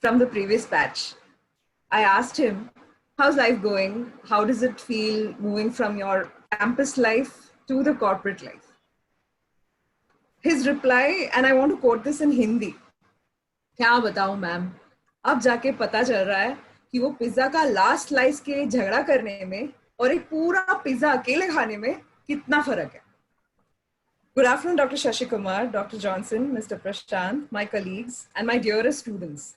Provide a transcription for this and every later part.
from the previous batch. I asked him, how's life going? How does it feel moving from your campus life to the corporate life? His reply, and I want to quote this in Hindi. क्या बताऊं ma'am, अब जाके पता चल रहा है कि वो पिज्जा का लास्ट स्लाइस के झगड़ा करने में और एक पूरा पिज्जा अकेले खाने में कितना फर्क है. Good afternoon, Dr. Sasikumar, Dr. Johnson, Mr. Prashant, my colleagues, and my dearest students.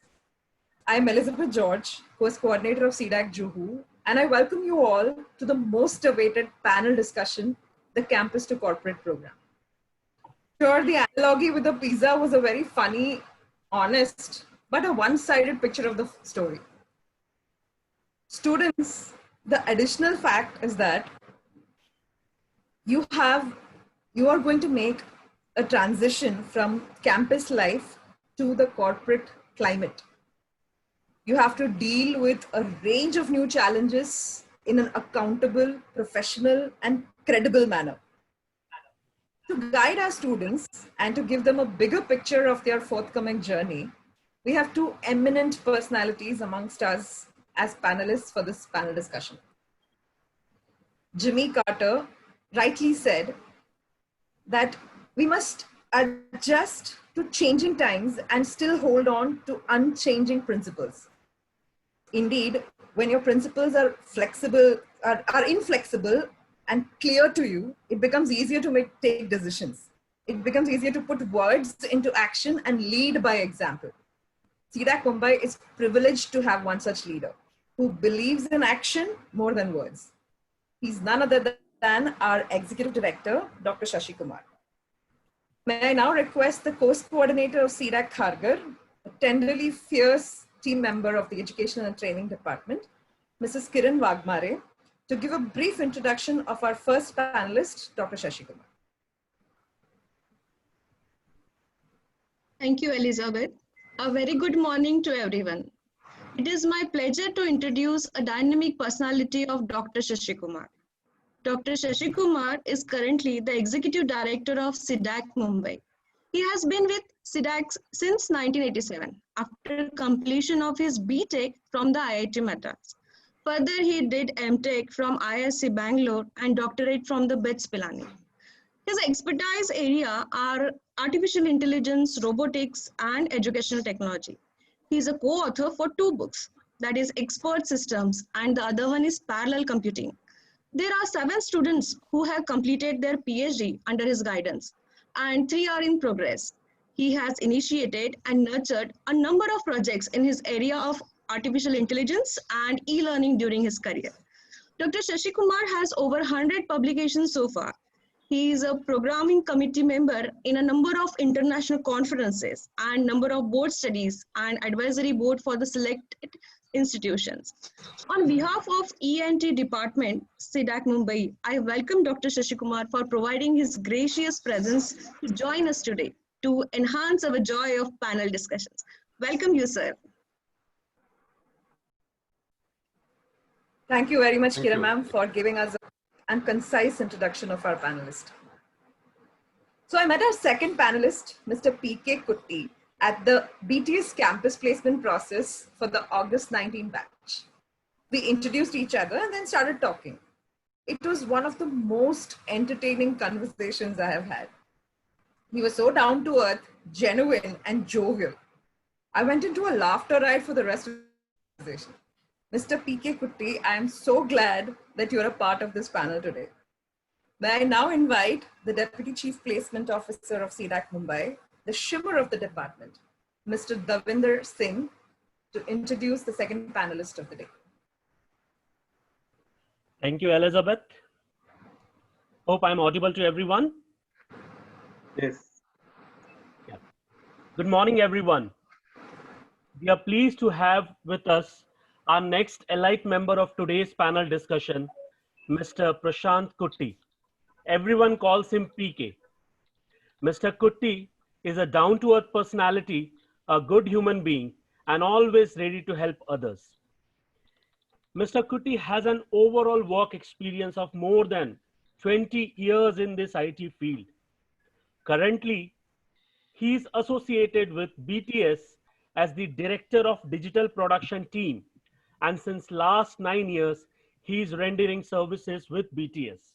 I am Elizabeth George, course coordinator of CDAC Juhu, and I welcome you all to the most awaited panel discussion, the Campus to Corporate program. Sure, the analogy with the pizza was a very funny, honest, but a one-sided picture of the story. Students, the additional fact is that you are going to make a transition from campus life to the corporate climate. You have to deal with a range of new challenges in an accountable, professional, and credible manner. To guide our students and to give them a bigger picture of their forthcoming journey, we have two eminent personalities amongst us as panelists for this panel discussion. Jimmy Carter rightly said that we must adjust to changing times and still hold on to unchanging principles. Indeed, when your principles are flexible, are inflexible and clear to you, it becomes easier to take decisions. It becomes easier to put words into action and lead by example. CDAC Mumbai is privileged to have one such leader who believes in action more than words. He's none other than our Executive Director, Dr. Sasikumar. May I now request the course coordinator of CDAC Khargar, a tenderly fierce team member of the Education and Training Department, Mrs. Kiran Wagmare, to give a brief introduction of our first panelist, Dr. Sasikumar. Thank you, Elizabeth. A very good morning to everyone. It is my pleasure to introduce a dynamic personality of Dr. Sasikumar. Dr. Sasikumar is currently the Executive Director of CDAC Mumbai. He has been with CDAC since 1987 after completion of his B.Tech from the IIT Madras. Further, he did M.Tech from IISc Bangalore and doctorate from the BITS Pilani. His expertise area are artificial intelligence, robotics, and educational technology. He is a co-author for 2 books, that is Expert Systems, and the other one is Parallel Computing. There are 7 students who have completed their PhD under his guidance, and 3 are in progress. He has initiated and nurtured a number of projects in his area of artificial intelligence and e-learning during his career. Dr. Sasikumar has over 100 publications so far. He is a programming committee member in a number of international conferences and number of board studies and advisory board for the selected institutions. On behalf of E&T Department, CDAC Mumbai, I welcome Dr. Sasikumar for providing his gracious presence to join us today to enhance our joy of panel discussions. Welcome you, sir. Thank you very much, Kira ma'am, for giving us and concise introduction of our panelist. So I met our second panelist, Mr. P.K. Kutty, at the BTS campus placement process for the August 19 batch. We introduced each other and then started talking. It was one of the most entertaining conversations I have had. He was so down to earth, genuine, and jovial. I went into a laughter ride for the rest of the conversation. Mr. P.K. Kutty, I am so glad that you're a part of this panel today. May I now invite the Deputy Chief Placement Officer of CDAC Mumbai, the shimmer of the department, Mr. Davinder Singh, to introduce the second panelist of the day. Thank you, Elizabeth. Hope I'm audible to everyone. Yes. Yeah. Good morning, everyone. We are pleased to have with us our next elite member of today's panel discussion, Mr. Prashant Kutty. Everyone calls him PK. Mr. Kutty is a down-to-earth personality, a good human being, and always ready to help others. Mr. Kutty has an overall work experience of more than 20 years in this IT field. Currently, he is associated with BTS as the Director of Digital Production Team, and since last 9 years, he is rendering services with BTS.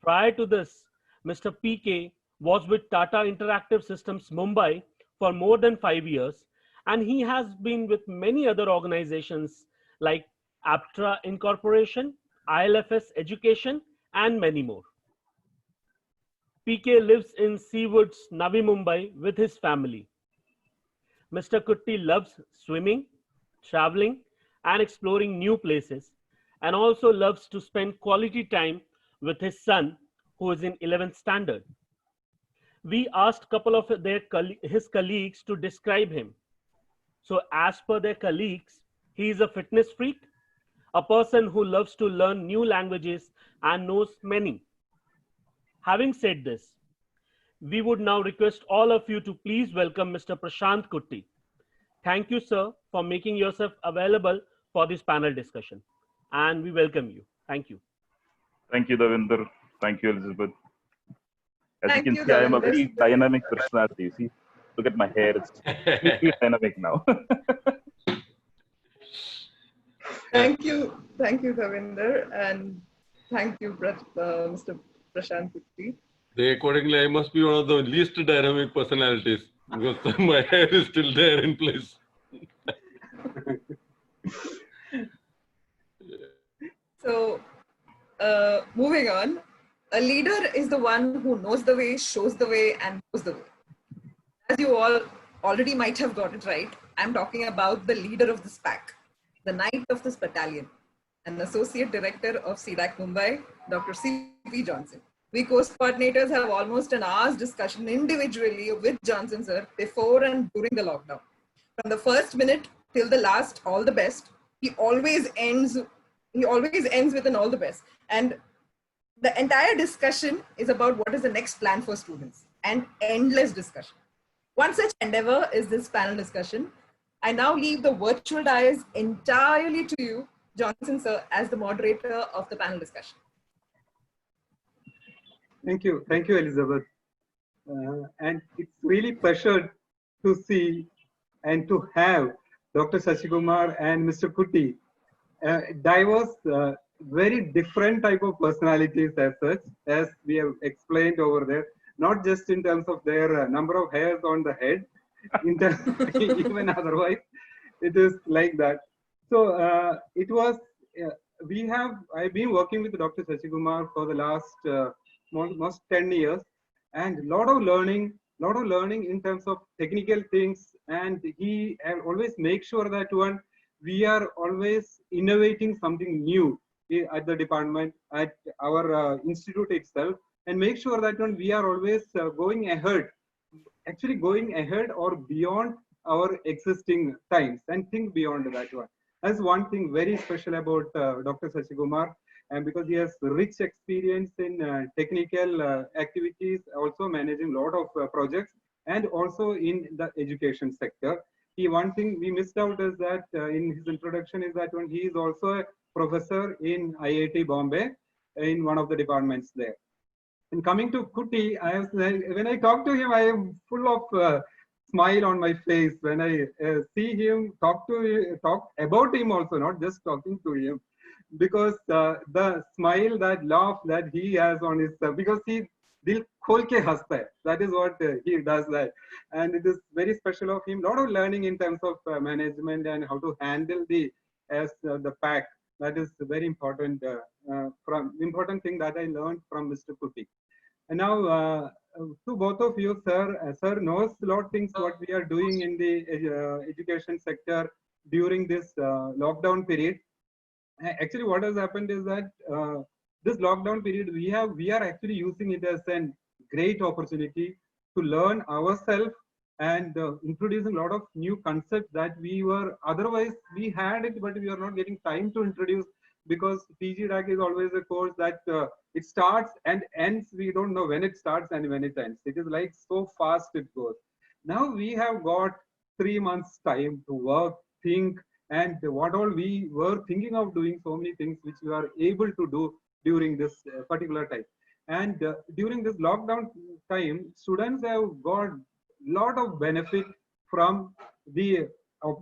Prior to this, Mr. PK was with Tata Interactive Systems Mumbai for more than 5 years, and he has been with many other organizations like Aptra Incorporation, ILFS Education, and many more. PK lives in Seawoods, Navi Mumbai with his family. Mr. Kutty loves swimming, traveling, and exploring new places, and also loves to spend quality time with his son, who is in 11th standard. We asked a couple of his colleagues to describe him. So as per their colleagues, he is a fitness freak, a person who loves to learn new languages and knows many. Having said this, we would now request all of you to please welcome Mr. Prashant Kutty. Thank you, sir, for making yourself available for this panel discussion. And we welcome you. Thank you. Thank you, Davinder. Thank you, Elizabeth. As Thank you you, can see, I am a Davinder. very dynamic personality. See, look at my hair. It's completely dynamic now. Thank you, Davinder, and thank you, Mr. Prashant Kutty. Accordingly, I must be one of the least dynamic personalities because my hair is still there in place. So, moving on, a leader is the one who knows the way, shows the way, and knows the way. As you all already might have got it right, I'm talking about the leader of this pack, the knight of this battalion, and Associate Director of CDAC Mumbai, Dr. C.P. Johnson. We course coordinators have almost an hour's discussion individually with Johnson sir before and during the lockdown. From the first minute till the last, all the best. He always ends with an all the best. And the entire discussion is about what is the next plan for students, and endless discussion. One such endeavor is this panel discussion. I now leave the virtual dais entirely to you, Johnson sir, as the moderator of the panel discussion. Thank you, Elizabeth. And it's really pleasure to see and to have Dr. Sasikumar and Mr. Kutty, diverse, very different type of personalities as such, as we have explained over there, not just in terms of their number of hairs on the head, even otherwise, it is like that. So it was, I've been working with Dr. Sasikumar for the last almost 10 years, and a lot of learning in terms of technical things, and he always make sure that we are always innovating something new at the department, at our institute itself, and make sure that we are always going ahead or beyond our existing times, and think beyond that one. That's one thing very special about Dr. Sasikumar, and because he has rich experience in technical activities, also managing a lot of projects, and also in the education sector. One thing we missed out is that in his introduction is that he is also a professor in IIT Bombay in one of the departments there. And coming to Kutty, when I talk to him, I am full of smile on my face when I see him, talk about him also, not just talking to him, because the smile, that laugh that he has on his, because he dil khol ke hasta hai. That is what he does that, and it is very special of him. A lot of learning in terms of management and how to handle the pack. That is very important. Important thing that I learned from Mr. Kutty. And now to both of you, sir. Sir knows a lot of things what we are doing in the education sector during this lockdown period. Actually, what has happened is that this lockdown period, we are actually using it as a great opportunity to learn ourselves and introducing a lot of new concepts that otherwise we had it, but we are not getting time to introduce, because PGDAC is always a course that it starts and ends. We don't know when it starts and when it ends. It is like so fast it goes. Now we have got 3 months time to work, think, and what all we were thinking of doing, so many things which we are able to do during this particular time. And during this lockdown time, students have got lot of benefit from the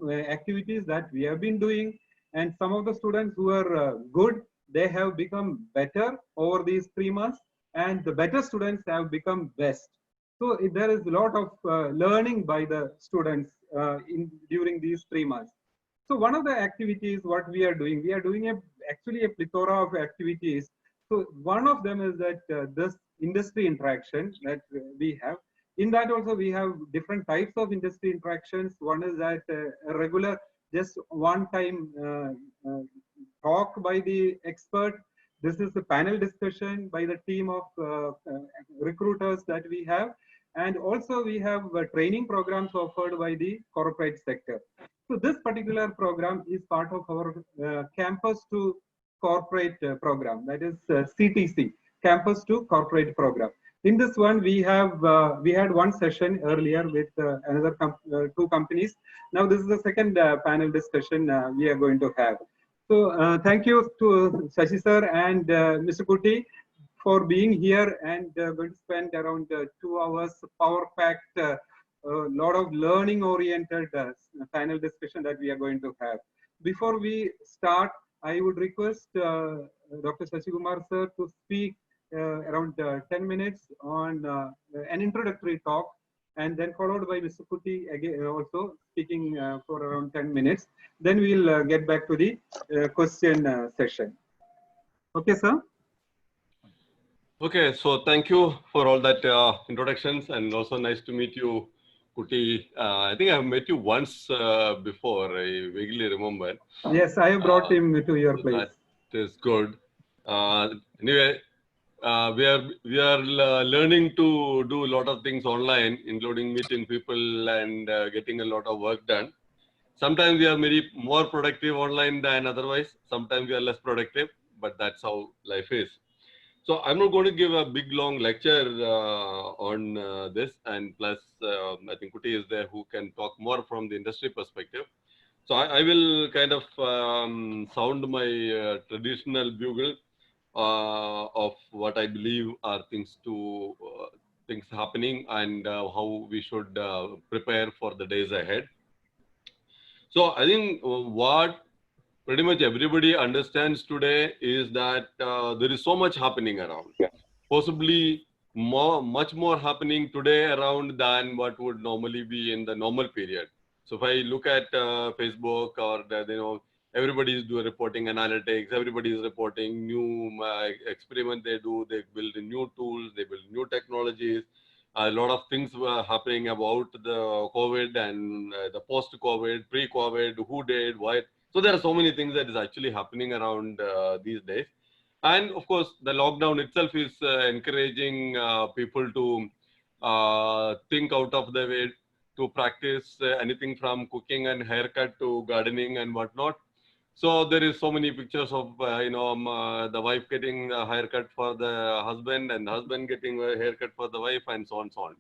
activities that we have been doing. And some of the students who are good, they have become better over these 3 months, and the better students have become best. So there is a lot of learning by the students during these 3 months. So one of the activities what we are doing actually a plethora of activities. So one of them is that this industry interaction that we have. In that also we have different types of industry interactions. One is that a regular, just one time talk by the expert. This is the panel discussion by the team of recruiters that we have. And also we have training programs offered by the corporate sector. So this particular program is part of our campus to corporate program, that is CTC, campus to corporate program. In this one, we had one session earlier with another two companies. Now this is the second panel discussion we are going to have. So thank you to Shashi sir and Mr. Kutty for being here, and going to spend around 2 hours power-packed, a lot of learning-oriented panel discussion that we are going to have. Before we start, I would request Dr. Sasikumar sir to speak around 10 minutes on an introductory talk, and then followed by Mr. Kutty again also speaking for around 10 minutes. Then we'll get back to the question session. Okay, sir? Okay, so thank you for all that introductions, and also nice to meet you, Kutty. I think I've met you once before, I vaguely remember. Yes, I have brought him to your place. That is good. Anyway, we are learning to do a lot of things online, including meeting people and getting a lot of work done. Sometimes we are very more productive online than otherwise. Sometimes we are less productive, but that's how life is. So I'm not going to give a big long lecture on this, and plus I think Kutty is there who can talk more from the industry perspective. So I will kind of sound my traditional bugle of what I believe are things happening and how we should prepare for the days ahead. So I think what pretty much everybody understands today is that there is so much happening around. Possibly much more happening today around than what would normally be in the normal period. So if I look at Facebook or everybody is doing reporting analytics, everybody is reporting new experiment they do, they build new tools, they build new technologies. A lot of things were happening about the COVID and the post-COVID, pre-COVID, who did, why. So there are so many things that is actually happening around these days. And of course, the lockdown itself is encouraging people to think out of the way, to practice anything from cooking and haircut to gardening and whatnot. So there is so many pictures of the wife getting a haircut for the husband and the husband getting a haircut for the wife, and so on and so on.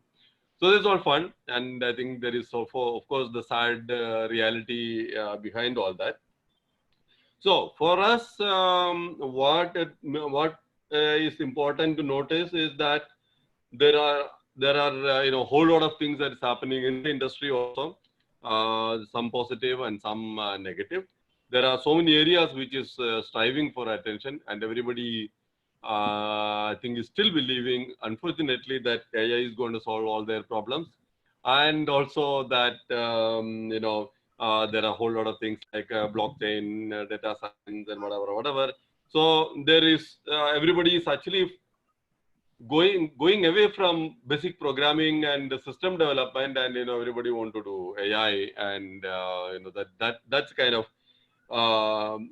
So this is all fun, and I think there is also, of course, the sad reality behind all that. So for us, what is important to notice is that there are whole lot of things that is happening in the industry also, some positive and some negative. There are so many areas which is striving for attention, and everybody I think is still believing, unfortunately, that AI is going to solve all their problems, and also that there are a whole lot of things like blockchain, data science, and whatever. So there is everybody is actually going away from basic programming and system development, and everybody want to do AI, and that's kind of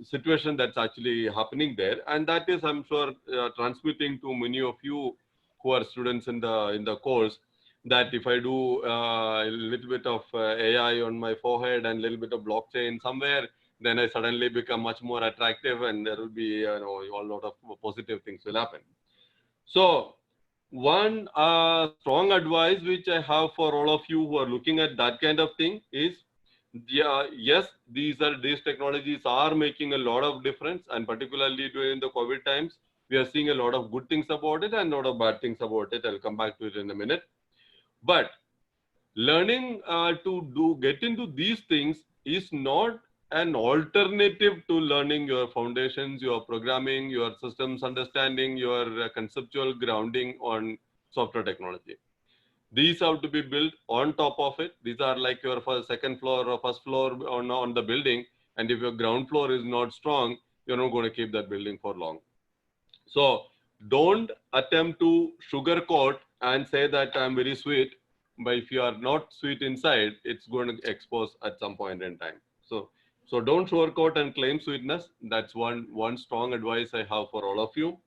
situation that's actually happening there, and that is, I'm sure, transmitting to many of you who are students in the course, that if I do a little bit of AI on my forehead and a little bit of blockchain somewhere, then I suddenly become much more attractive, and there will be a lot of positive things will happen. So one strong advice which I have for all of you who are looking at that kind of thing is, yes, these technologies are making a lot of difference, and particularly during the COVID times, we are seeing a lot of good things about it and a lot of bad things about it. I'll come back to it in a minute. But learning to get into these things is not an alternative to learning your foundations, your programming, your systems understanding, your conceptual grounding on software technology. These have to be built on top of it. These are like your second floor or first floor on the building. And if your ground floor is not strong, you're not going to keep that building for long. So don't attempt to sugarcoat and say that I'm very sweet. But if you are not sweet inside, it's going to expose at some point in time. So don't sugarcoat and claim sweetness. That's one strong advice I have for all of you.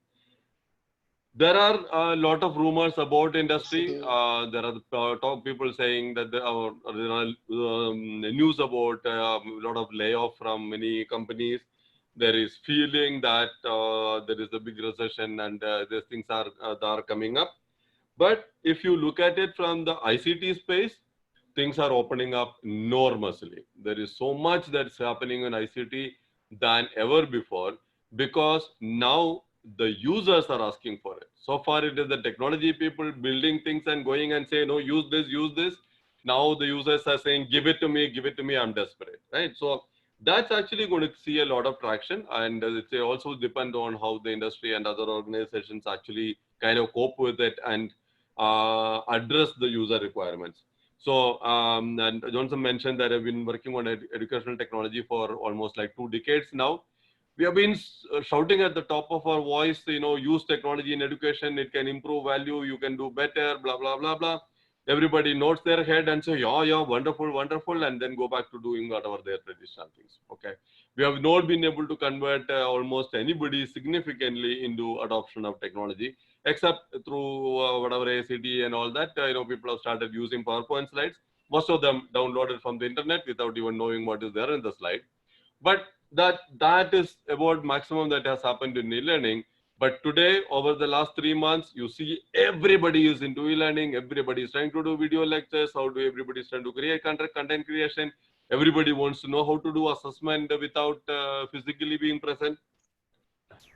There are a lot of rumors about industry. There are top people saying that there are news about a lot of layoff from many companies. There is feeling that there is a big recession and these things are coming up. But if you look at it from the ICT space, things are opening up enormously. There is so much that's happening in ICT than ever before, because now the users are asking for it. So far, it is the technology people building things and going and say, no, use this, use this. Now the users are saying, give it to me, I'm desperate, right? So that's actually going to see a lot of traction, and it also depends on how the industry and other organizations actually kind of cope with it and address the user requirements. So, and Johnson mentioned that I've been working on educational technology for almost like 2 decades now. We have been shouting at the top of our voice, use technology in education, it can improve value, you can do better, blah, blah, blah, blah. Everybody nods their head and say, yeah, wonderful, wonderful, and then go back to doing whatever their traditional things, okay? We have not been able to convert almost anybody significantly into adoption of technology, except through whatever ACT and all that, people have started using PowerPoint slides. Most of them downloaded from the internet without even knowing what is there in the slide. But that is about maximum that has happened in e-learning. But today, over the last 3 months, you see everybody is into e-learning. Everybody is trying to do video lectures. Everybody is trying to create content creation. Everybody wants to know how to do assessment without physically being present.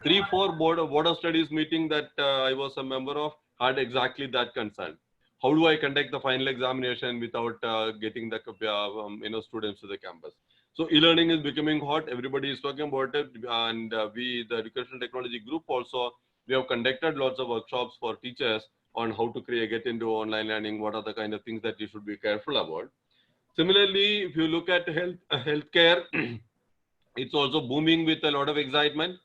3-4 board of studies meeting that I was a member of had exactly that concern. How do I conduct the final examination without getting the students to the campus? So e-learning is becoming hot. Everybody is talking about it, and we, the educational technology group, also we have conducted lots of workshops for teachers on how to get into online learning. What are the kind of things that you should be careful about? Similarly, if you look at healthcare, it's also booming with a lot of excitement.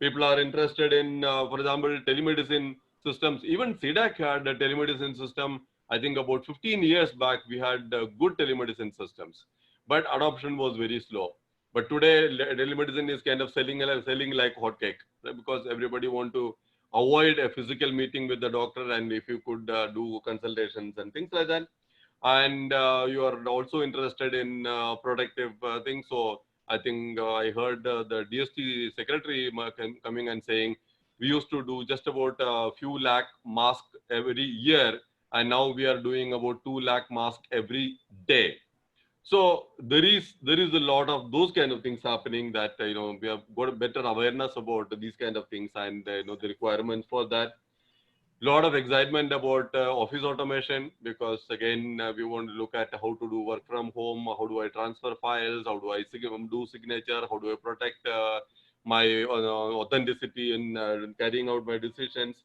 People are interested in, for example, telemedicine systems. Even CDAC had a telemedicine system. I think about 15 years back, we had good telemedicine systems, but adoption was very slow. But today, telemedicine is kind of selling like hotcake, right? Because everybody want to avoid a physical meeting with the doctor, and if you could do consultations and things like that. And you are also interested in protective things. So I think I heard the DST secretary coming and saying, we used to do just about a few lakh masks every year, and now we are doing about 2 lakh masks every day. So there is a lot of those kind of things happening that we have got a better awareness about these kind of things, and the requirements for that. Lot of excitement about office automation, because again we want to look at how to do work from home, how do I transfer files, how do I do signature, how do I protect my authenticity in carrying out my decisions.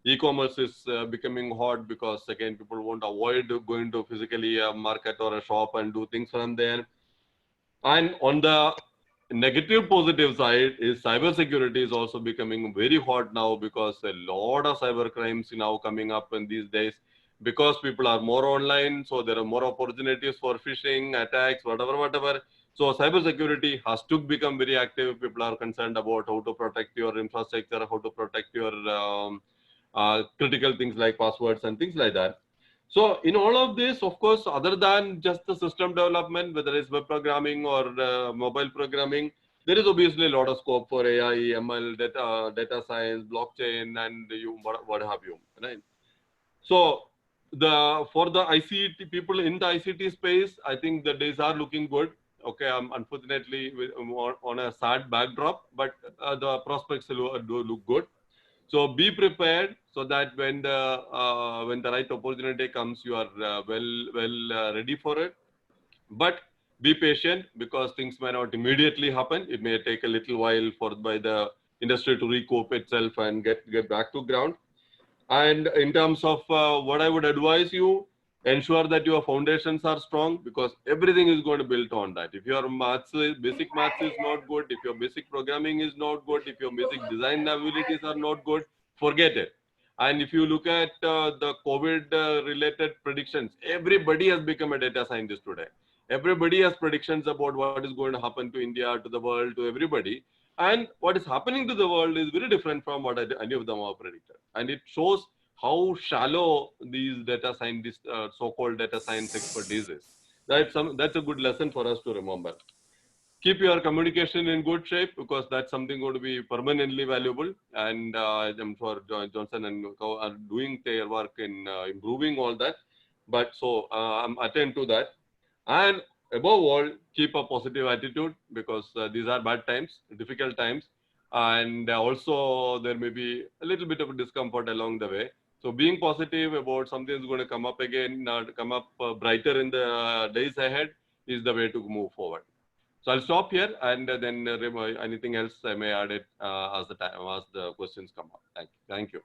E-commerce is becoming hot, because again people want to avoid going to physically a market or a shop and do things from there. And on the negative positive side is cybersecurity is also becoming very hot now, because a lot of cyber crimes now coming up in these days, because people are more online. So there are more opportunities for phishing attacks, whatever. So cybersecurity has to become very active. People are concerned about how to protect your infrastructure, how to protect your critical things like passwords and things like that. So in all of this, of course, other than just the system development, whether it's web programming or mobile programming, there is obviously a lot of scope for AI, ML, data science, blockchain, and what have you, right? So for the ICT people in the ICT space, I think the days are looking good. Okay, unfortunately on a sad backdrop, but the prospects do look good. So be prepared so that when the right opportunity comes, you are ready for it. But be patient, because things may not immediately happen. It may take a little while by the industry to recoup itself and get back to ground. And in terms of what I would advise you, ensure that your foundations are strong, because everything is going to build on that. If your basic maths is not good, if your basic programming is not good, if your basic design abilities are not good, forget it. And if you look at the COVID related predictions, everybody has become a data scientist today. Everybody has predictions about what is going to happen to India, to the world, to everybody. And what is happening to the world is very different from what any of them are predicted. And it shows how shallow these data scientists, so-called data science expertise is. That's a good lesson for us to remember. Keep your communication in good shape, because that's something going to be permanently valuable. And I'm sure Johnson and Co are doing their work in improving all that. But so I'm attend to that. And above all, keep a positive attitude, because these are bad times, difficult times. And also there may be a little bit of discomfort along the way. So being positive about something is going to come up again, come up brighter in the days ahead, is the way to move forward. So I'll stop here, and then anything else I may add it as the questions come up. Thank you.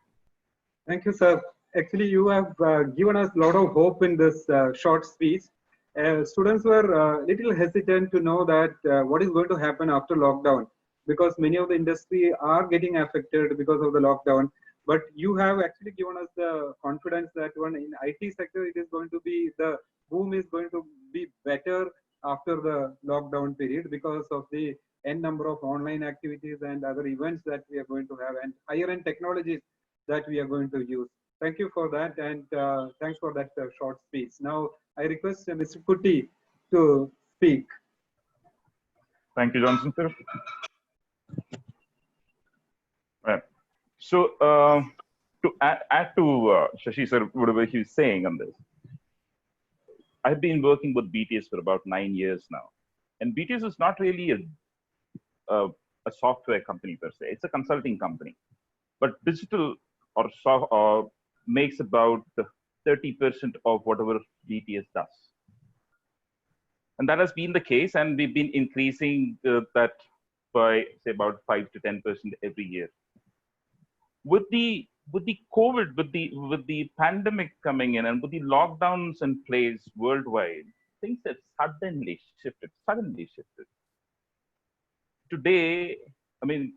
Thank you, sir. Actually, you have given us a lot of hope in this short speech. Students were a little hesitant to know that what is going to happen after lockdown, because many of the industry are getting affected because of the lockdown. But you have actually given us the confidence that one in IT sector, it is going to be, the boom is going to be better after the lockdown period, because of the n number of online activities and other events that we are going to have, and higher end technologies that we are going to use. Thank you for that, and thanks for that short speech. Now I request Mr. Kutty to speak. Thank you, Johnson, sir. Right. So to add to Shashi sir, whatever he's saying on this, I've been working with BTS for about 9 years now, and BTS is not really a software company per se. It's a consulting company, but digital or makes about 30% of whatever BTS does. And that has been the case, and we've been increasing that by say about 5 to 10% every year. With the COVID, with the pandemic coming in, and with the lockdowns in place worldwide, things have suddenly shifted. Today, I mean,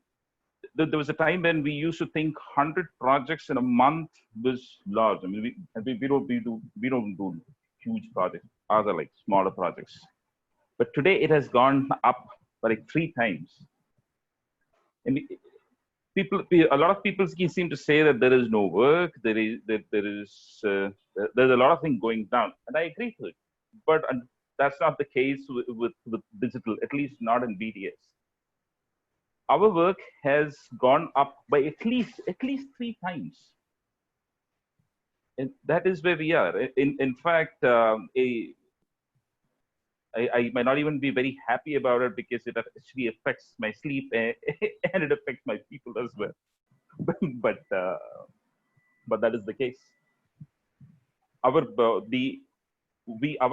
there was a time when we used to think 100 projects in a month was large. I mean, we don't do huge projects. Other like smaller projects. But today it has gone up by like 3 times. And a lot of people seem to say that there is no work. There's a lot of things going down, and I agree with it. But that's not the case with digital, at least not in BTS. Our work has gone up by at least 3 times. And that is where we are. In fact, I might not even be very happy about it, because it actually affects my sleep and it affects my people as well. but that is the case. Our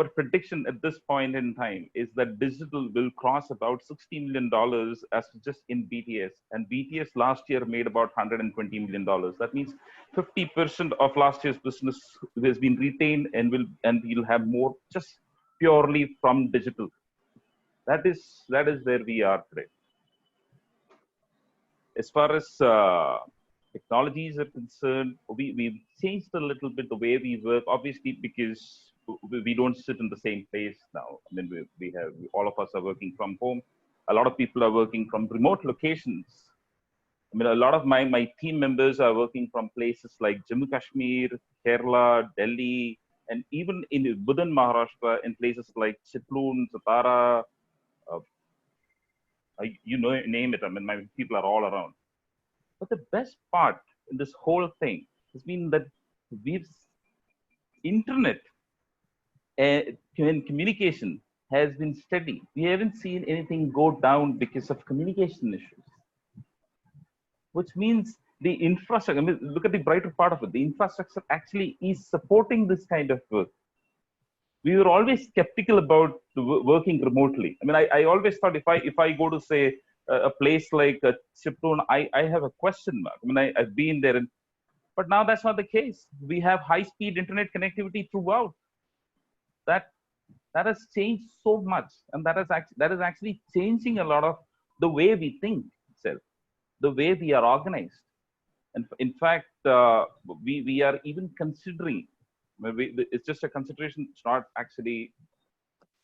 prediction at this point in time is that digital will cross about $60 million as just in BTS, and BTS last year made about $120 million. That means 50% of last year's business has been retained, and we'll have more just purely from digital. That is where we are today. As far as technologies are concerned, we've changed a little bit the way we work, obviously, because we don't sit in the same place now. I mean, all of us are working from home. A lot of people are working from remote locations. I mean, a lot of my team members are working from places like Jammu Kashmir, Kerala, Delhi, and even within Maharashtra, in places like Chitloon, Satara, name it. I mean, my people are all around. But the best part in this whole thing has been that internet and communication has been steady. We haven't seen anything go down because of communication issues, which means the infrastructure, I mean, look at the brighter part of it. The infrastructure actually is supporting this kind of work. We were always skeptical about working remotely. I mean, I always thought if I go to say a place like Chipton, I have a question mark. I mean, I've been there, but now that's not the case. We have high-speed internet connectivity throughout. That has changed so much, and that is actually changing a lot of the way we think itself, the way we are organized. And in fact, we are even considering. Maybe it's just a consideration. It's not actually,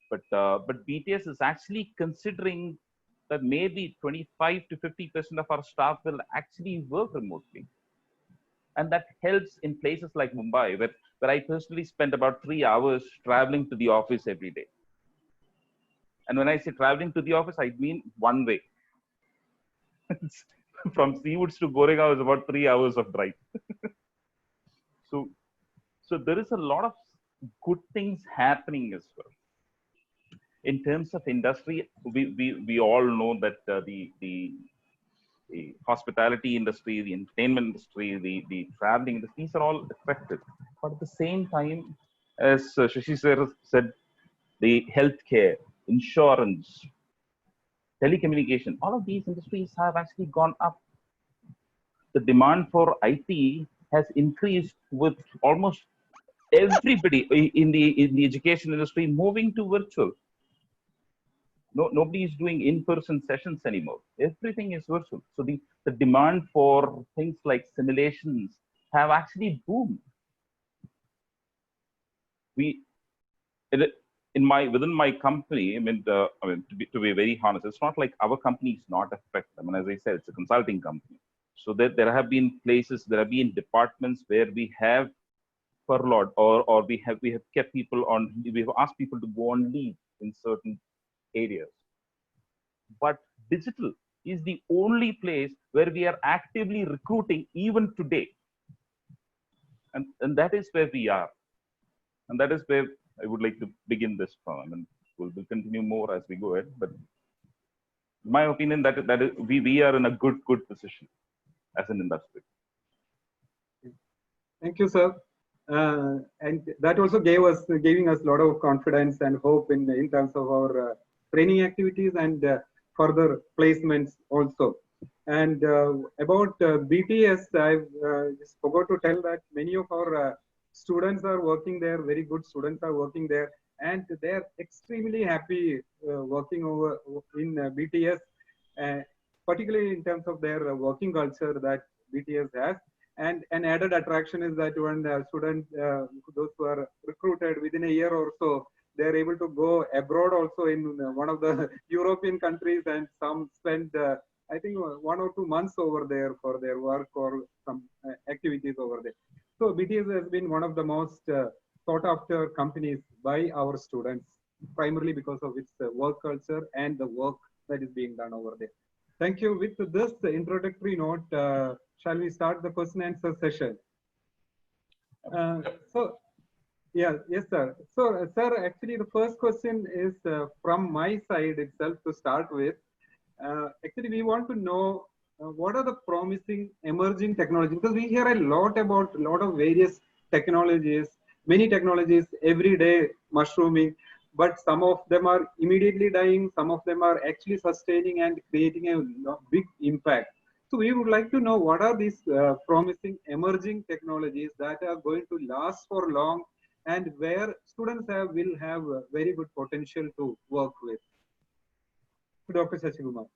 but BTS is actually considering that maybe 25 to 50% of our staff will actually work remotely, and that helps in places like Mumbai, where I personally spend about 3 hours traveling to the office every day. And when I say traveling to the office, I mean one way. From Seawoods to Goregaon is about 3 hours of drive. So there is a lot of good things happening as well. In terms of industry, we all know that the hospitality industry, the entertainment industry, the traveling industry, these are all affected. But at the same time, as Shashi sir said, the healthcare, insurance, telecommunication, all of these industries have actually gone up. The demand for IT has increased with almost everybody in the education industry moving to virtual. Nobody is doing in-person sessions anymore. Everything is virtual. So the demand for things like simulations have actually boomed. Within my company, to be very honest, it's not like our company is not affected. I mean, as I said, it's a consulting company. So there have been places, there have been departments where we have furloughed or we have kept people on, we've asked people to go on leave in certain areas. But digital is the only place where we are actively recruiting even today. And that is where we are. And that is where I would like to begin this from. I mean, we'll continue more as we go ahead. But in my opinion, we are in a good position as an industry. Thank you, sir. And that also giving us a lot of confidence and hope in terms of our training activities and further placements also. And about BTS, I just forgot to tell that many of our students are working there, very good students are working there, and they're extremely happy working over in BTS, particularly in terms of their working culture that BTS has. And an added attraction is that when students, those who are recruited within a year or so, they're able to go abroad also in one of the European countries, and some spend, I think, 1 or 2 months over there for their work or some activities over there. So BTS has been one of the most sought after companies by our students, primarily because of its work culture and the work that is being done over there. Thank you. With this introductory note, shall we start the question and answer session? Yes, sir. So, sir, actually, the first question is from my side itself to start with. Actually, we want to know what are the promising emerging technologies, because we hear a lot about a lot of various technologies, many technologies every day mushrooming, but some of them are immediately dying, some of them are actually sustaining and creating a big impact. So we would like to know what are these promising emerging technologies that are going to last for long and where students will have very good potential to work with. Dr. Sasikumar.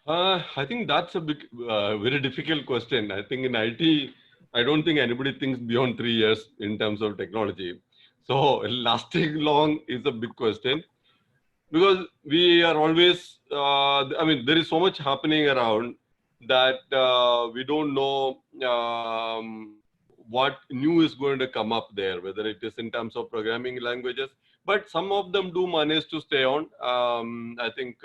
I think that's a big, very difficult question. I think in IT, I don't think anybody thinks beyond 3 years in terms of technology. So lasting long is a big question, because we are always, I mean, there is so much happening around that we don't know what new is going to come up there, whether it is in terms of programming languages, but some of them do manage to stay on. I think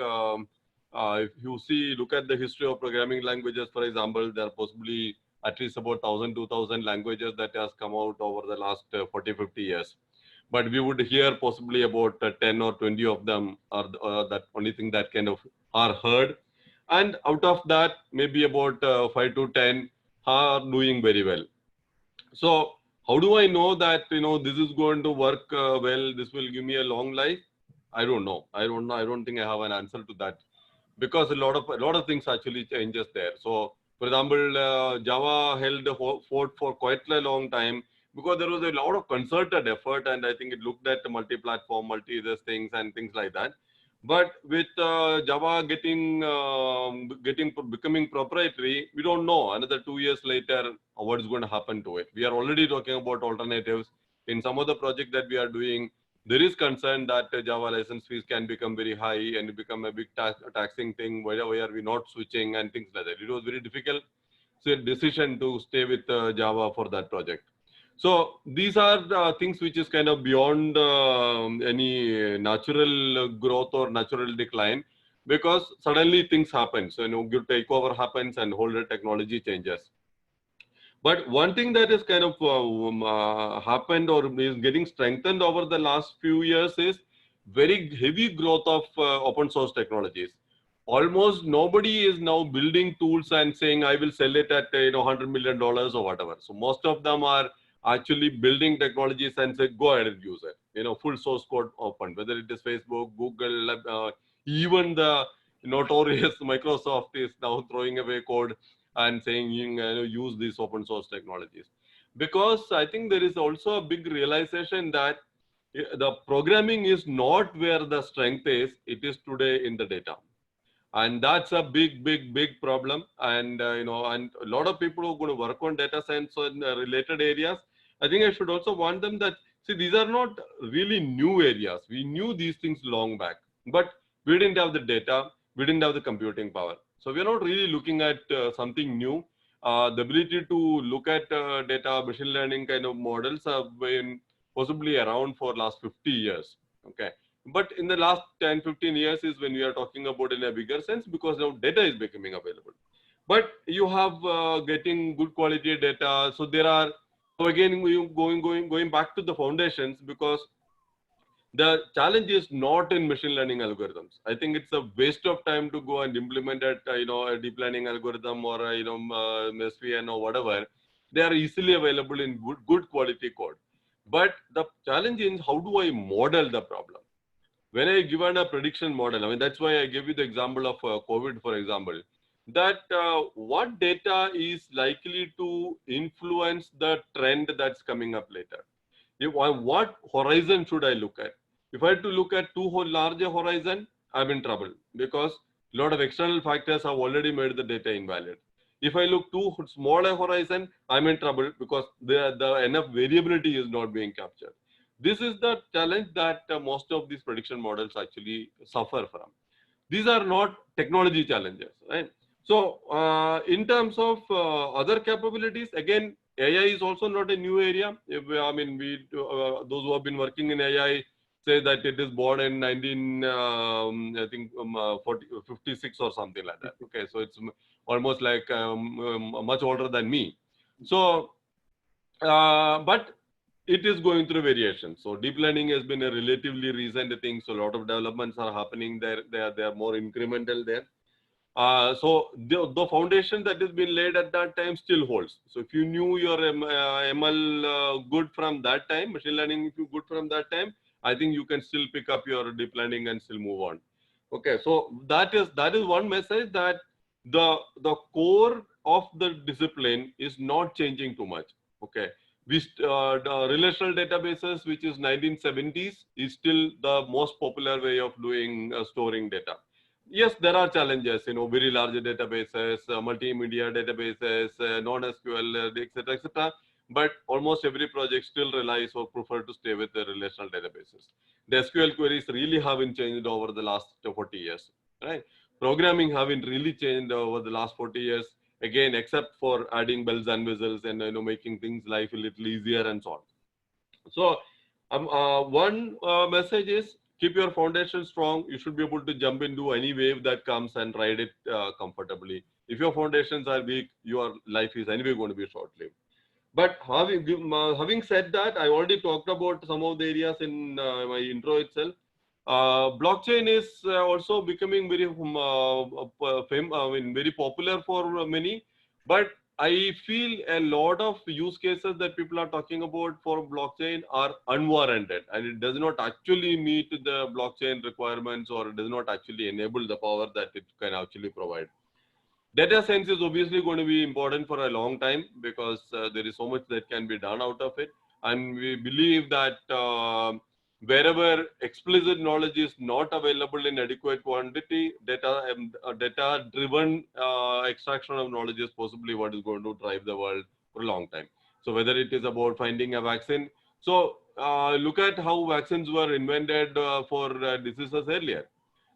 if you look at the history of programming languages, for example, there are possibly at least about 1,000, 2,000 languages that has come out over the last 40, 50 years. But we would hear possibly about 10 or 20 of them are that only thing that kind of are heard. And out of that, maybe about 5 to 10 are doing very well. So how do I know that, this is going to work well, this will give me a long life? I don't know. I don't think I have an answer to that, because a lot of things actually changes there. So for example, Java held a fort for quite a long time because there was a lot of concerted effort, and I think it looked at multi-platform, multi-this things and things like that. But with Java becoming proprietary, we don't know. Another 2 years later, what is going to happen to it? We are already talking about alternatives. In some of the projects that we are doing, there is concern that Java license fees can become very high and become a big taxing thing. Why are we not switching and things like that? It was very difficult decision to stay with Java for that project. So these are things which is kind of beyond any natural growth or natural decline, because suddenly things happen. So, good takeover happens and whole technology changes. But one thing that is kind of happened or is getting strengthened over the last few years is very heavy growth of open source technologies. Almost nobody is now building tools and saying, I will sell it at $100 million or whatever. So most of them are actually building technologies and say, go ahead and use it. Full source code open, whether it is Facebook, Google, even the notorious Microsoft is now throwing away code and saying, use these open source technologies. Because I think there is also a big realization that the programming is not where the strength is, it is today in the data. And that's a big problem. And, and a lot of people who are going to work on data science and related areas, I think I should also warn them that, see, these are not really new areas. We knew these things long back, but we didn't have the data. We didn't have the computing power. So we're not really looking at something new. The ability to look at data, machine learning kind of models have been possibly around for last 50 years. Okay. But in the last 10, 15 years is when we are talking about in a bigger sense, because now data is becoming available. But you have getting good quality data. So there are, so again, going back to the foundations, because the challenge is not in machine learning algorithms. I think it's a waste of time to go and implement a deep learning algorithm or SVN or whatever. They are easily available in good quality code. But the challenge is, how do I model the problem? When I given a prediction model, I mean, that's why I gave you the example of COVID, for example, that what data is likely to influence the trend that's coming up later? What horizon should I look at? If I had to look at too large a horizon, I'm in trouble, because a lot of external factors have already made the data invalid. If I look too small a horizon, I'm in trouble, because the enough variability is not being captured. This is the challenge that most of these prediction models actually suffer from. These are not technology challenges, right? So in terms of other capabilities, again, AI is also not a new area. I mean, those who have been working in AI say that it is born in 56 or something like that. Okay, so it's almost like much older than me. So, but it is going through variation. So deep learning has been a relatively recent thing. So a lot of developments are happening there. They are more incremental there. So the foundation that has been laid at that time still holds. So if you knew your ML good from that time, machine learning if you good from that time, I think you can still pick up your deep learning and still move on. Okay, so that is one message, that the core of the discipline is not changing too much. Okay. The relational databases, which is 1970s, is still the most popular way of doing storing data. Yes, there are challenges, very large databases, multimedia databases, non-SQL, etc., etc. But almost every project still relies or prefer to stay with the relational databases. The SQL queries really haven't changed over the last 40 years, right? Programming haven't really changed over the last 40 years. Again, except for adding bells and whistles and making things life a little easier and so on. So one message is, keep your foundation strong. You should be able to jump into any wave that comes and ride it comfortably. If your foundations are weak, your life is anyway going to be short-lived. But having said that, I already talked about some of the areas in my intro itself. Blockchain is also becoming very very popular for many, but I feel a lot of use cases that people are talking about for blockchain are unwarranted, and it does not actually meet the blockchain requirements, or it does not actually enable the power that it can actually provide. Data science is obviously going to be important for a long time, because there is so much that can be done out of it. And we believe that wherever explicit knowledge is not available in adequate quantity, data-driven extraction of knowledge is possibly what is going to drive the world for a long time. So whether it is about finding a vaccine, so look at how vaccines were invented for diseases earlier.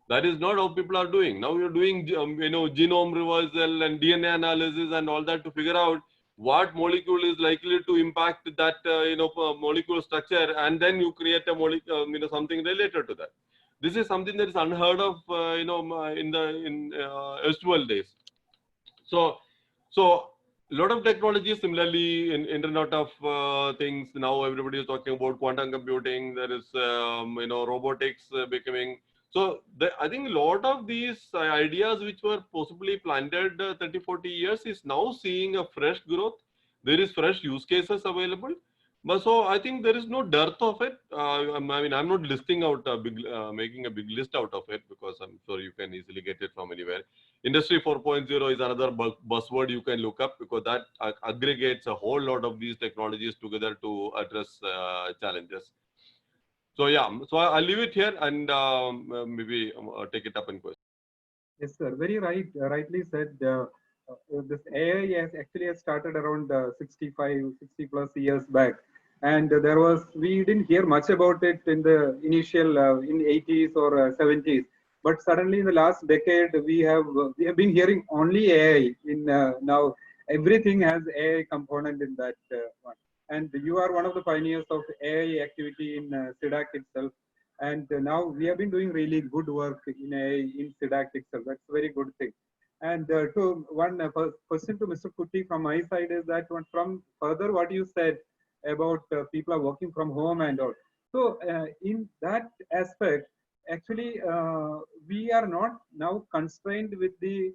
That is not how people are doing. Now you're doing, genome reversal and DNA analysis and all that to figure out what molecule is likely to impact that, molecule structure, and then you create a molecule, something related to that. This is something that is unheard of, in erstwhile days. So a lot of technology, similarly in Internet of Things, now everybody is talking about quantum computing. There is, robotics becoming. So I think a lot of these ideas which were possibly planted 30, 40 years is now seeing a fresh growth. There is fresh use cases available. But so I think there is no dearth of it. I'm not listing out making a big list out of it, because I'm sure you can easily get it from anywhere. Industry 4.0 is another buzzword you can look up, because that aggregates a whole lot of these technologies together to address challenges. So yeah, so I'll leave it here, and maybe take it up in question. Yes, sir. Very right. Rightly said. This AI has started around 60 plus years back, and we didn't hear much about it in the initial in 80s or 70s. But suddenly, in the last decade, we have been hearing only AI. Now everything has AI component in that one. And you are one of the pioneers of AI activity in CDAC itself. And now we have been doing really good work in AI in CDAC itself. That's a very good thing. And question to Mr. Kutty from my side is that from further what you said about people are working from home and all. So in that aspect, actually, we are not now constrained with the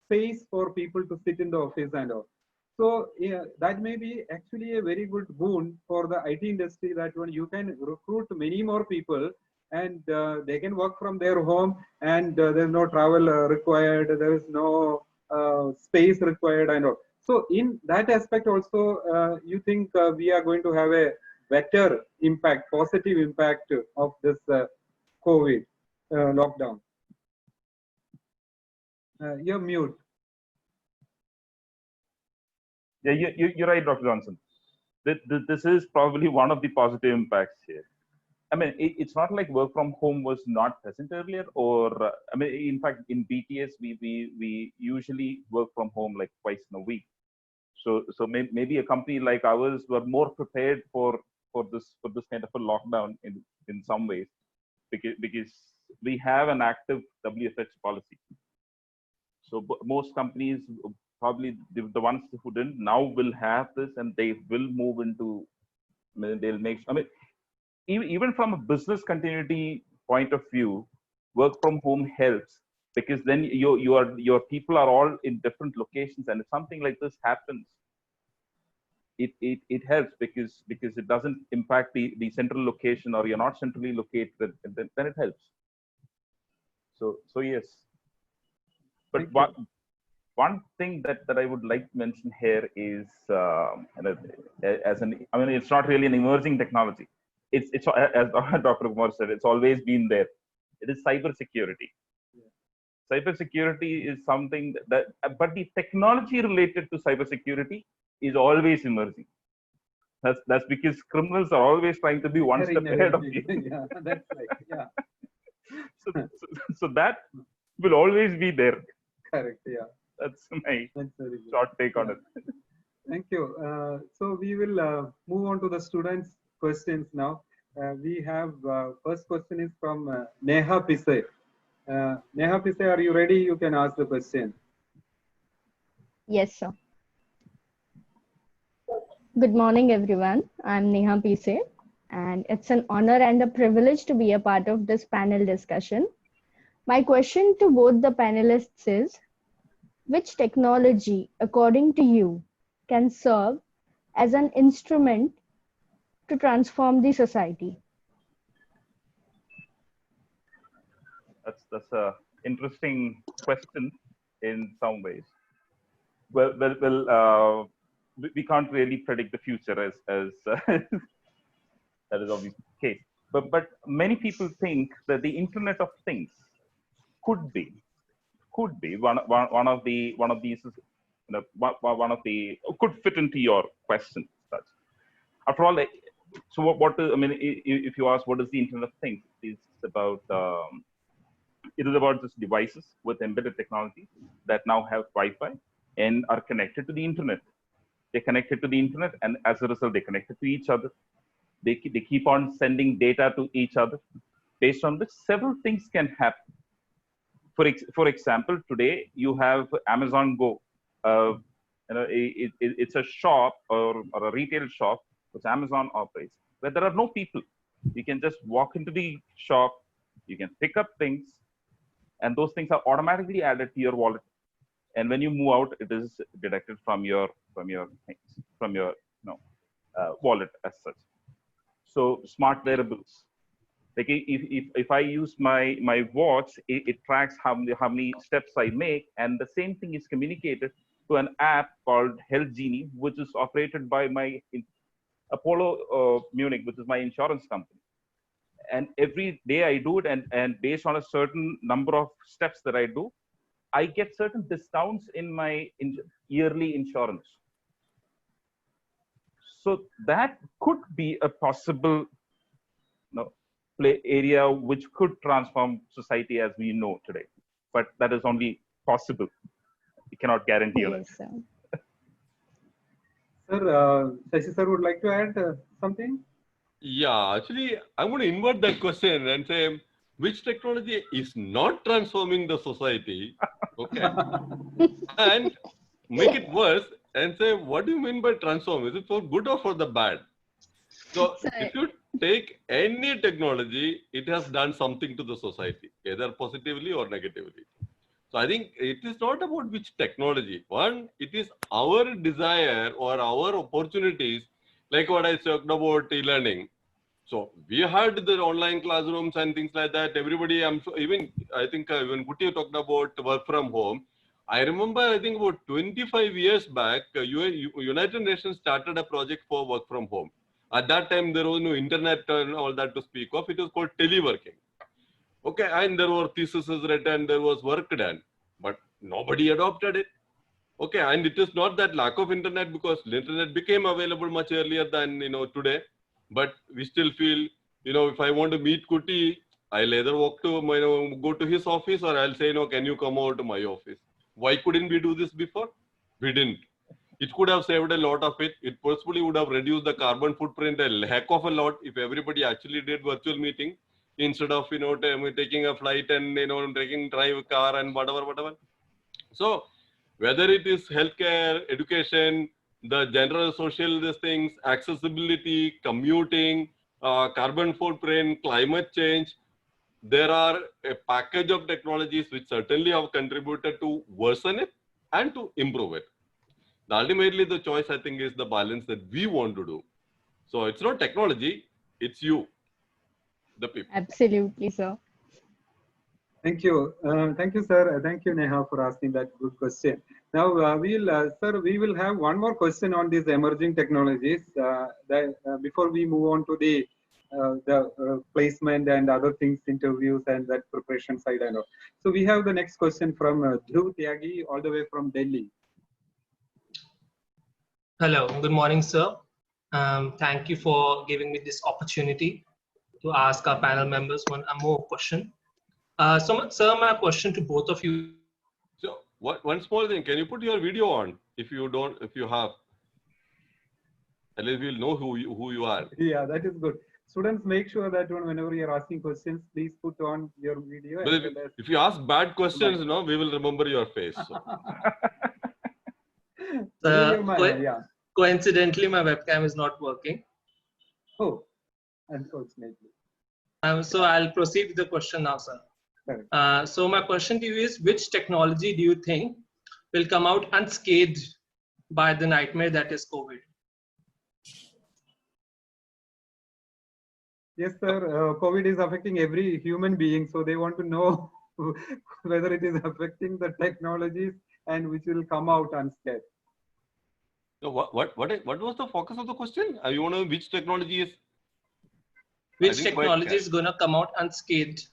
space for people to sit in the office and all. So yeah, that may be actually a very good boon for the IT industry, that when you can recruit many more people, and they can work from their home, and there's no travel required, there is no space required and all. So in that aspect also, you think we are going to have a better impact, positive impact of this COVID lockdown? You're mute. Yeah, you're right, Dr. Johnson. This is probably one of the positive impacts here. I mean, it's not like work from home was not present earlier, or in fact, in BTS, we usually work from home like twice in a week. So maybe a company like ours were more prepared for this kind of a lockdown in some ways, because we have an active WFH policy. So most companies, probably the ones who didn't, now will have this, and they will move into. They'll make. Even from a business continuity point of view, work from home helps, because then your people are all in different locations, and if something like this happens, it helps, because it doesn't impact the central location, or you're not centrally located, then it helps. So yes. But one thing that I would like to mention here is, it's not really an emerging technology. It's as Dr. Kumar said, it's always been there. It is cybersecurity. Cybersecurity is something but the technology related to cybersecurity is always emerging. That's because criminals are always trying to be one step ahead of you. Yeah, that's right. Yeah. So that will always be there. Correct. Yeah. That's my short take on it. Thank you. So we will move on to the students' questions now. We have first question is from Neha Pise. Neha Pise, are you ready? You can ask the question. Yes, sir. Good morning, everyone. I'm Neha Pise, and it's an honor and a privilege to be a part of this panel discussion. My question to both the panelists is, which technology, according to you, can serve as an instrument to transform the society? That's a interesting question in some ways. We can't really predict the future as that is obviously the case. But many people think that the Internet of Things could be one of these is, one of the could fit into your question. After all, so what is, I mean, if you ask what is the Internet of Things, it's about it is about just devices with embedded technology that now have Wi-Fi and are connected to the internet. They're connected to the internet, and as a result, they're connected to each other. They keep on sending data to each other, based on which several things can happen. For example, today you have Amazon Go. It's a shop or a retail shop which Amazon operates, where there are no people. You can just walk into the shop, you can pick up things, and those things are automatically added to your wallet. And when you move out, it is deducted from your wallet as such. So smart wearables. Like if I use my watch, it tracks how many steps I make, and the same thing is communicated to an app called Health Genie, which is operated by my Apollo Munich, which is my insurance company. And every day I do it, and based on a certain number of steps that I do, I get certain discounts in my yearly insurance. So that could be a possible play area which could transform society as we know today. But that is only possible. We cannot guarantee that. Yes, sir. Sir, Sashi sir would like to add something? Yeah, actually, I'm going to invert that question and say, which technology is not transforming the society? Okay. And make it worse and say, what do you mean by transform? Is it for good or for the bad? So if you take any technology, it has done something to the society, either positively or negatively. So I think it is not about which technology. One, it is our desire or our opportunities, like what I talked about e-learning. So we had the online classrooms and things like that. Everybody, I think when Kutty talked about work from home, I remember, I think about 25 years back, United Nations started a project for work from home. At that time, there was no internet and all that to speak of. It was called teleworking. Okay, and there were theses written, there was work done, but nobody adopted it. Okay, and it is not that lack of internet, because the internet became available much earlier than today. But we still feel, if I want to meet Kutty, I'll either walk to go to his office, or I'll say, can you come over to my office? Why couldn't we do this before? We didn't. It could have saved a lot of it. It possibly would have reduced the carbon footprint a heck of a lot if everybody actually did virtual meeting instead of taking a flight and drive a car and whatever. So whether it is healthcare, education, the general social things, accessibility, commuting, carbon footprint, climate change, there are a package of technologies which certainly have contributed to worsen it and to improve it. Ultimately, the choice, I think, is the balance that we want to do. So it's not technology, it's you, the people. Absolutely, sir. Thank you. Thank you, sir. Thank you, Neha, for asking that good question. Now, we will have one more question on these emerging technologies before we move on to the placement and other things, interviews and that preparation side. I know. So we have the next question from Dhruv Tyagi, all the way from Delhi. Hello, good morning, sir. Thank you for giving me this opportunity to ask our panel members one more question. Sir, my question to both of you. So, one small thing, can you put your video on if you have? At least we'll know who you are. Yeah, that is good. Students, make sure that whenever you're asking questions, please put on your video. But if you ask bad questions, we will remember your face. So. Coincidentally, my webcam is not working. Oh. unfortunately. So I'll proceed with the question now, sir. Correct. So my question to you is, which technology do you think will come out unscathed by the nightmare that is COVID? Yes, sir. COVID is affecting every human being, so they want to know whether it is affecting the technologies and which will come out unscathed. So what was the focus of the question? You want to know which technology is? Which technology is going to come out unscathed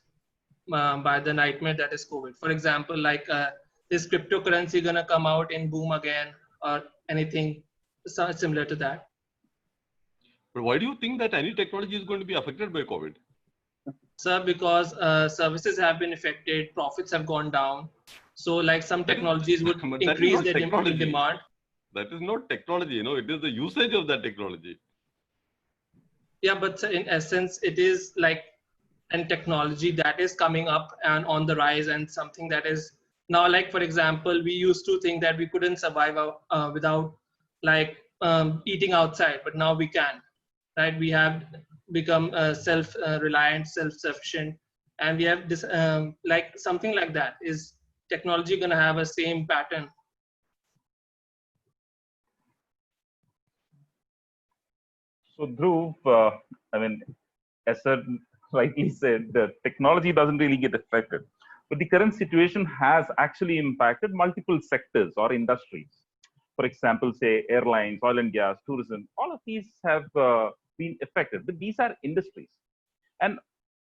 by the nightmare that is COVID? For example, like is cryptocurrency going to come out in boom again, or anything similar to that? But why do you think that any technology is going to be affected by COVID? Sir, because services have been affected, profits have gone down. So like some technologies would increase their demand. That is not technology, you know, it is the usage of that technology. Yeah, but in essence, it is like an technology that is coming up and on the rise, and something that is now, like, for example, we used to think that we couldn't survive without like eating outside, but now we can, right? We have become self-reliant, self-sufficient, and we have this like something like that. Is technology going to have a same pattern? So Dhruv, I mean, as sir rightly said, the technology doesn't really get affected. But the current situation has actually impacted multiple sectors or industries. For example, say airlines, oil and gas, tourism, all of these have been affected. But these are industries. And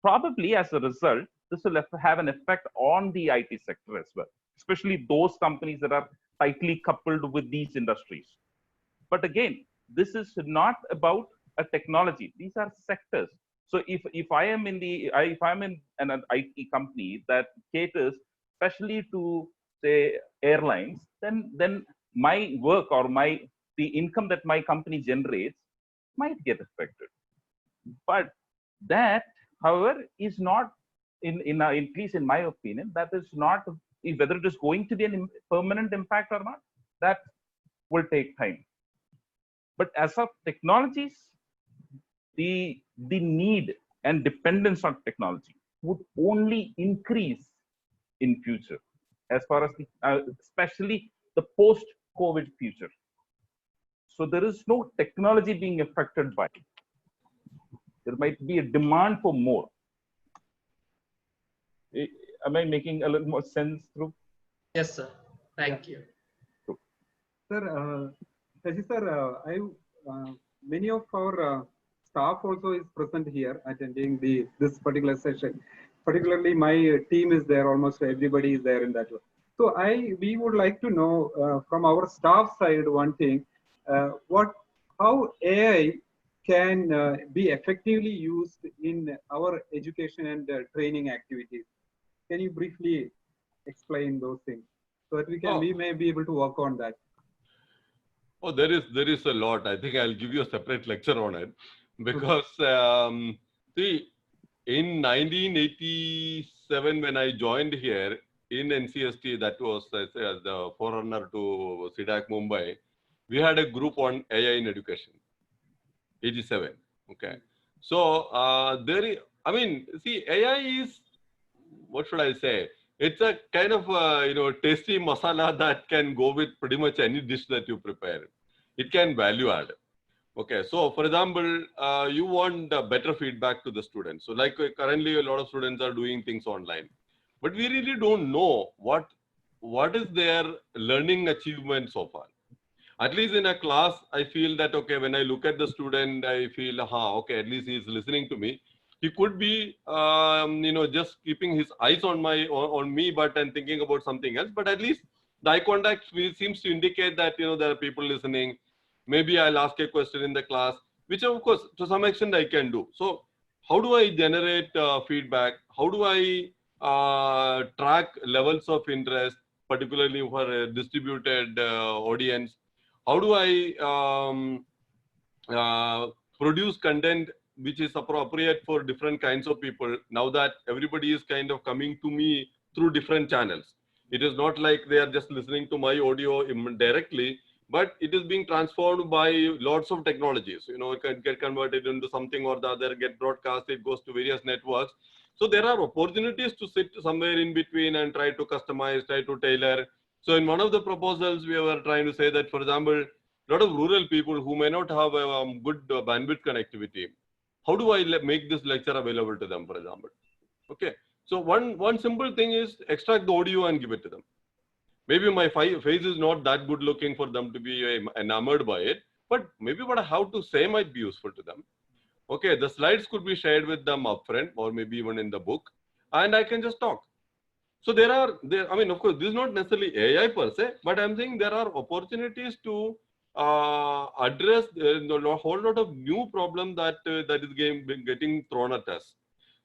probably as a result, this will have an effect on the IT sector as well, especially those companies that are tightly coupled with these industries. But again, this is not about a technology. These are sectors. So if I am if I'm in an IT company that caters especially to say airlines, then my work or the income that my company generates might get affected. But that, however, is not at least in my opinion, that is not whether it is going to be a permanent impact or not. That will take time. But as of technologies, the need and dependence on technology would only increase in future, as far as especially the post-COVID future. So there is no technology being affected by it. There might be a demand for more. Am I making a little more sense, Dhruv? Yes, sir. Thank you. Sir, Shashi sir, many of our staff also is present here attending this particular session. Particularly, my team is there. Almost everybody is there in that. So we would like to know from our staff side one thing: how AI can be effectively used in our education and training activities. Can you briefly explain those things so that we may be able to work on that? Oh, there is a lot. I think I'll give you a separate lecture on it, because see, in 1987 when I joined here in NCST, that was the forerunner to CDAC Mumbai, we had a group on AI in education. 87. Okay. So I mean, see, AI is, what should I say? It's a kind of tasty masala that can go with pretty much any dish that you prepare. It can value add. Okay, so for example, you want better feedback to the students. So like currently a lot of students are doing things online, but we really don't know what is their learning achievement so far. At least in a class, I feel that, okay, when I look at the student, I feel, okay, at least he's listening to me. He could be, just keeping his eyes on me, but and thinking about something else. But at least the eye contact seems to indicate that, there are people listening. Maybe I'll ask a question in the class, which of course, to some extent I can do. So how do I generate feedback? How do I track levels of interest, particularly for a distributed audience? How do I produce content which is appropriate for different kinds of people, now that everybody is kind of coming to me through different channels? It is not like they are just listening to my audio directly, but it is being transformed by lots of technologies. You know, it can get converted into something or the other, get broadcast, it goes to various networks. So there are opportunities to sit somewhere in between and try to customize, try to tailor. So in one of the proposals, we were trying to say that, for example, a lot of rural people who may not have a good bandwidth connectivity, how do I make this lecture available to them, for example? Okay. So one simple thing is extract the audio and give it to them. Maybe my face is not that good looking for them to be enamored by it, but maybe what I have to say might be useful to them. Okay, the slides could be shared with them upfront or maybe even in the book, and I can just talk. So I mean, of course, this is not necessarily AI per se, but I'm saying there are opportunities to address a whole lot of new problem that is getting thrown at us.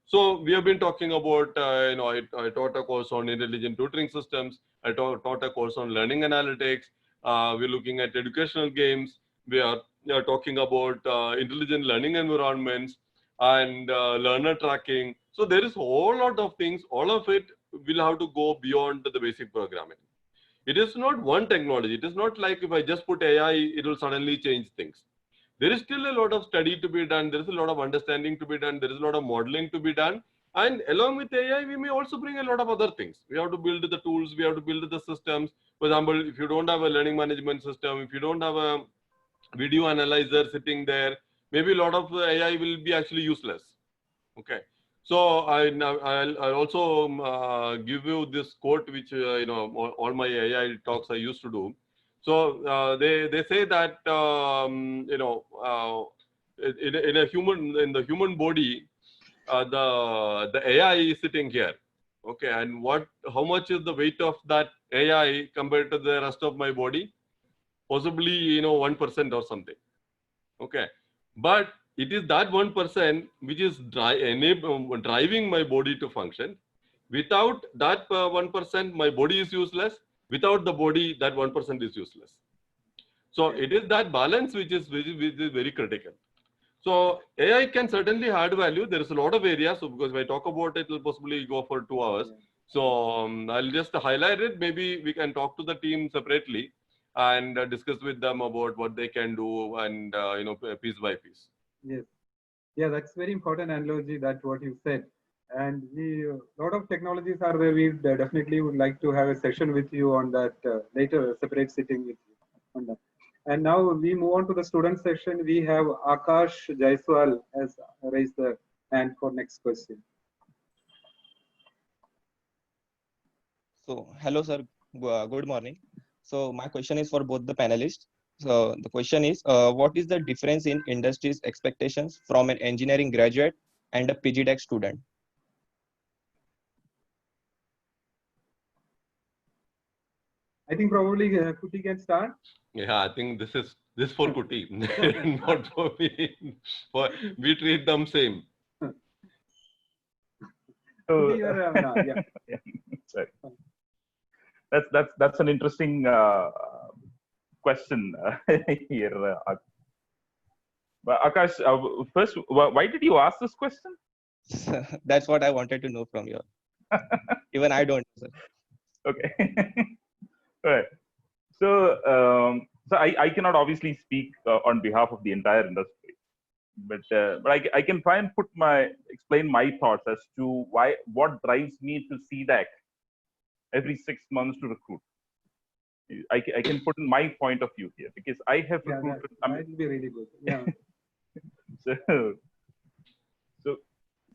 So we have been talking about, I taught a course on intelligent tutoring systems. I taught a course on learning analytics. We're looking at educational games. We are talking about intelligent learning environments and learner tracking. So there is a whole lot of things. All of it will have to go beyond the basic programming. It is not one technology. It is not like if I just put AI, it will suddenly change things. There is still a lot of study to be done. There is a lot of understanding to be done. There is a lot of modeling to be done. And along with AI, we may also bring a lot of other things. We have to build the tools. We have to build the systems. For example, if you don't have a learning management system, if you don't have a video analyzer sitting there, maybe a lot of AI will be actually useless. Okay. So I'll also give you this quote, which, all my AI talks I used to do. So they say that in the human body, the AI is sitting here, okay, and how much is the weight of that AI compared to the rest of my body? Possibly 1% or something, okay, but it is that 1% which is driving my body to function. Without that 1%, my body is useless. Without the body, that 1% is useless. So it is that balance which is very critical. So AI can certainly add value. There is a lot of areas. So because if I talk about it, it will possibly go for 2 hours. So I'll just highlight it. Maybe we can talk to the team separately and discuss with them about what they can do and piece by piece. Yes. Yeah, that's very important analogy, that what you said. And a lot of technologies are there. We definitely would like to have a session with you on that later, a separate sitting with you on that. And now we move on to the student session. We have Akash Jaiswal has raised the hand for next question. So, hello, sir. Good morning. So, my question is for both the panelists. So, the question is, what is the difference in industry's expectations from an engineering graduate and a PGDAC student? I think probably Kutty can start. Yeah, I think this for Kutty, not for me. We treat them same. So, yeah. Sorry. That's an interesting question here. Akash, first, why did you ask this question? That's what I wanted to know from you. Even I don't know, sir. Okay. All right. So, I cannot obviously speak on behalf of the entire industry, but I can try and explain my thoughts as to what drives me to CDAC every 6 months to recruit. I can put in my point of view here because I have recruited. That will be really good. Yeah. So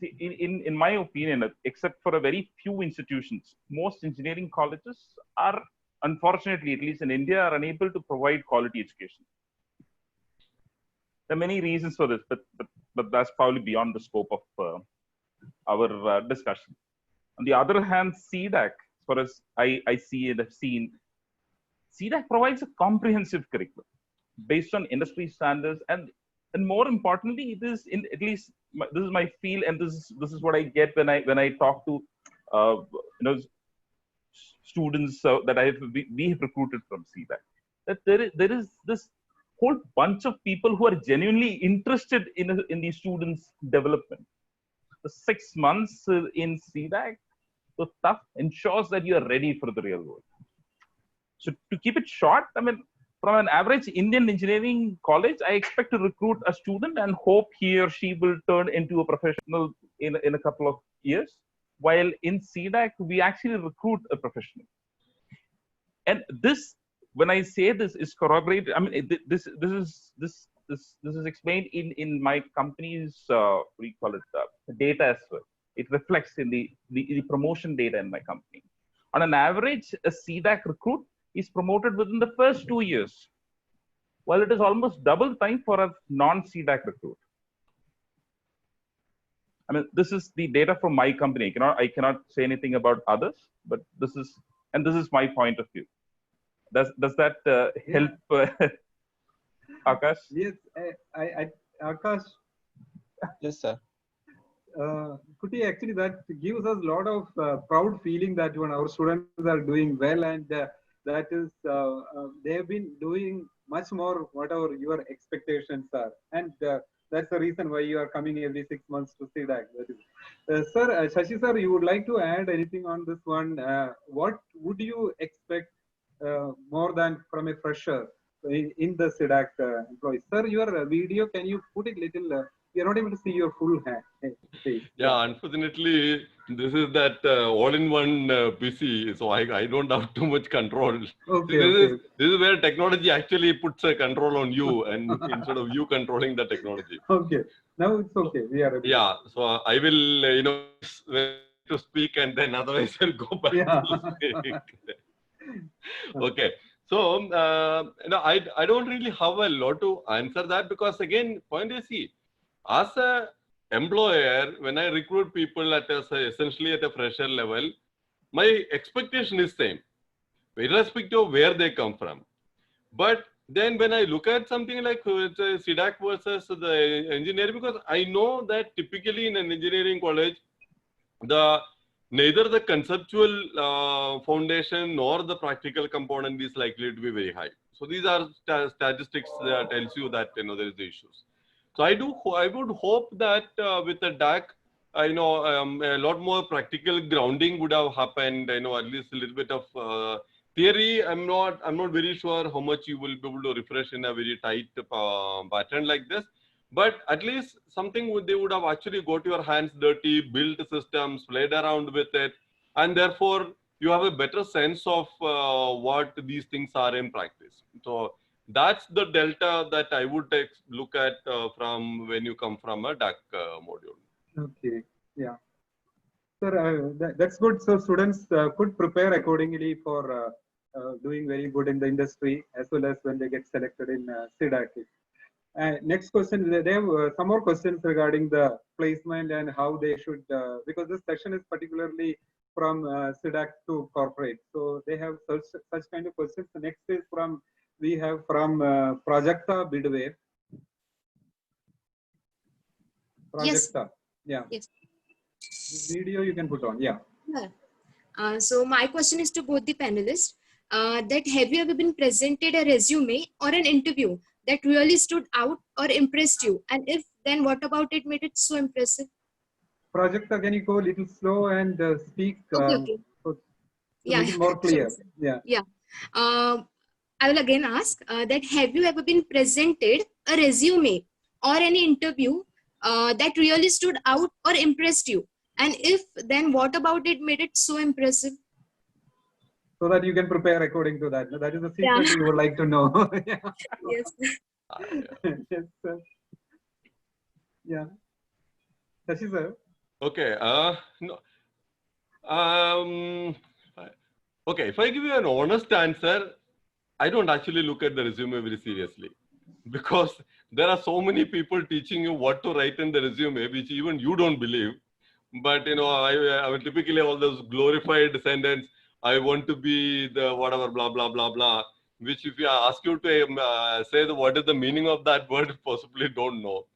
in my opinion, except for a very few institutions, most engineering colleges are, unfortunately, at least in India, are unable to provide quality education. There are many reasons for this, but that's probably beyond the scope of our discussion. On the other hand, CDAC, as far as I see and have seen, CDAC provides a comprehensive curriculum based on industry standards, and more importantly, it is at least this is my feel, and this is what I get when I talk to students that we have recruited from CDAC. That there is this whole bunch of people who are genuinely interested in the students' development. The 6 months in CDAC, the stuff ensures that you are ready for the real world. So to keep it short, I mean, from an average Indian engineering college, I expect to recruit a student and hope he or she will turn into a professional in a couple of years. While in CDAC, we actually recruit a professional. And this, when I say this, is corroborated. I mean, this is explained in my company's what do you call it, data as well. It reflects in the promotion data in my company. On an average, a CDAC recruit is promoted within the first 2 years, while it is almost double time for a non-CDAC recruit. I mean, this is the data from my company. I cannot say anything about others, but this is my point of view. Does that help, Akash? Yes, Akash. Yes, sir. Kutty, actually, that gives us a lot of proud feeling that when our students are doing well, and that is they have been doing much more whatever your expectations are, and that's the reason why you are coming every 6 months to see that. Sir, Shashi sir, you would like to add anything on this one? What would you expect more than from a fresher in the CDAC employees? Sir, your video, can you put it little? We are not able to see your full face. Yeah, unfortunately, this is that all-in-one PC, so I don't have too much control. Okay, So this is where technology actually puts a control on you, and instead of you controlling the technology. Okay, now it's okay. We are able. Yeah, so I will, to speak, and then otherwise I'll go back to speak. Okay. So, I don't really have a lot to answer that, because again, point is, see, as a employer, when I recruit people at essentially at a fresher level, my expectation is same, irrespective of where they come from. But then when I look at something like CDAC versus the engineering, because I know that typically in an engineering college, neither the conceptual foundation nor the practical component is likely to be very high. So these are statistics that tells you that there is the issues. So I would hope that with the DAC, a lot more practical grounding would have happened. At least a little bit of theory. I'm not very sure how much you will be able to refresh in a very tight pattern like this. But at least something they would have actually got your hands dirty, built systems, played around with it, and therefore you have a better sense of what these things are in practice. So that's the delta that I would look at from when you come from a DAC module. Okay, yeah. Sir, that's good. So students could prepare accordingly for doing very good in the industry, as well as when they get selected in CDAC. Next question, they have some more questions regarding the placement and how they should, because this session is particularly from CDAC to corporate. So they have such kind of questions. The next is we have from Prajakta Bidway. Prajakta, yes. Yeah. Yes. Video you can put on, yeah. So my question is to both the panelists, that have you ever been presented a resume or an interview that really stood out or impressed you? And if, then what about it made it so impressive? Prajakta, can you go a little slow and speak okay. So make it more clear? Sure. Yeah. Yeah. I will again ask that have you ever been presented a resume or any interview that really stood out or impressed you? And if, then what about it made it so impressive? So that you can prepare according to that. That is the secret you would like to know. Yeah. Yes. Yes, sir. Yeah. Shashi sir. Okay. No. Okay. If I give you an honest answer, I don't actually look at the resume very seriously, because there are so many people teaching you what to write in the resume, which even you don't believe. But I will typically all those glorified sentence. I want to be the whatever, blah, blah, blah, blah, which if you ask you to say what is the meaning of that word, possibly don't know.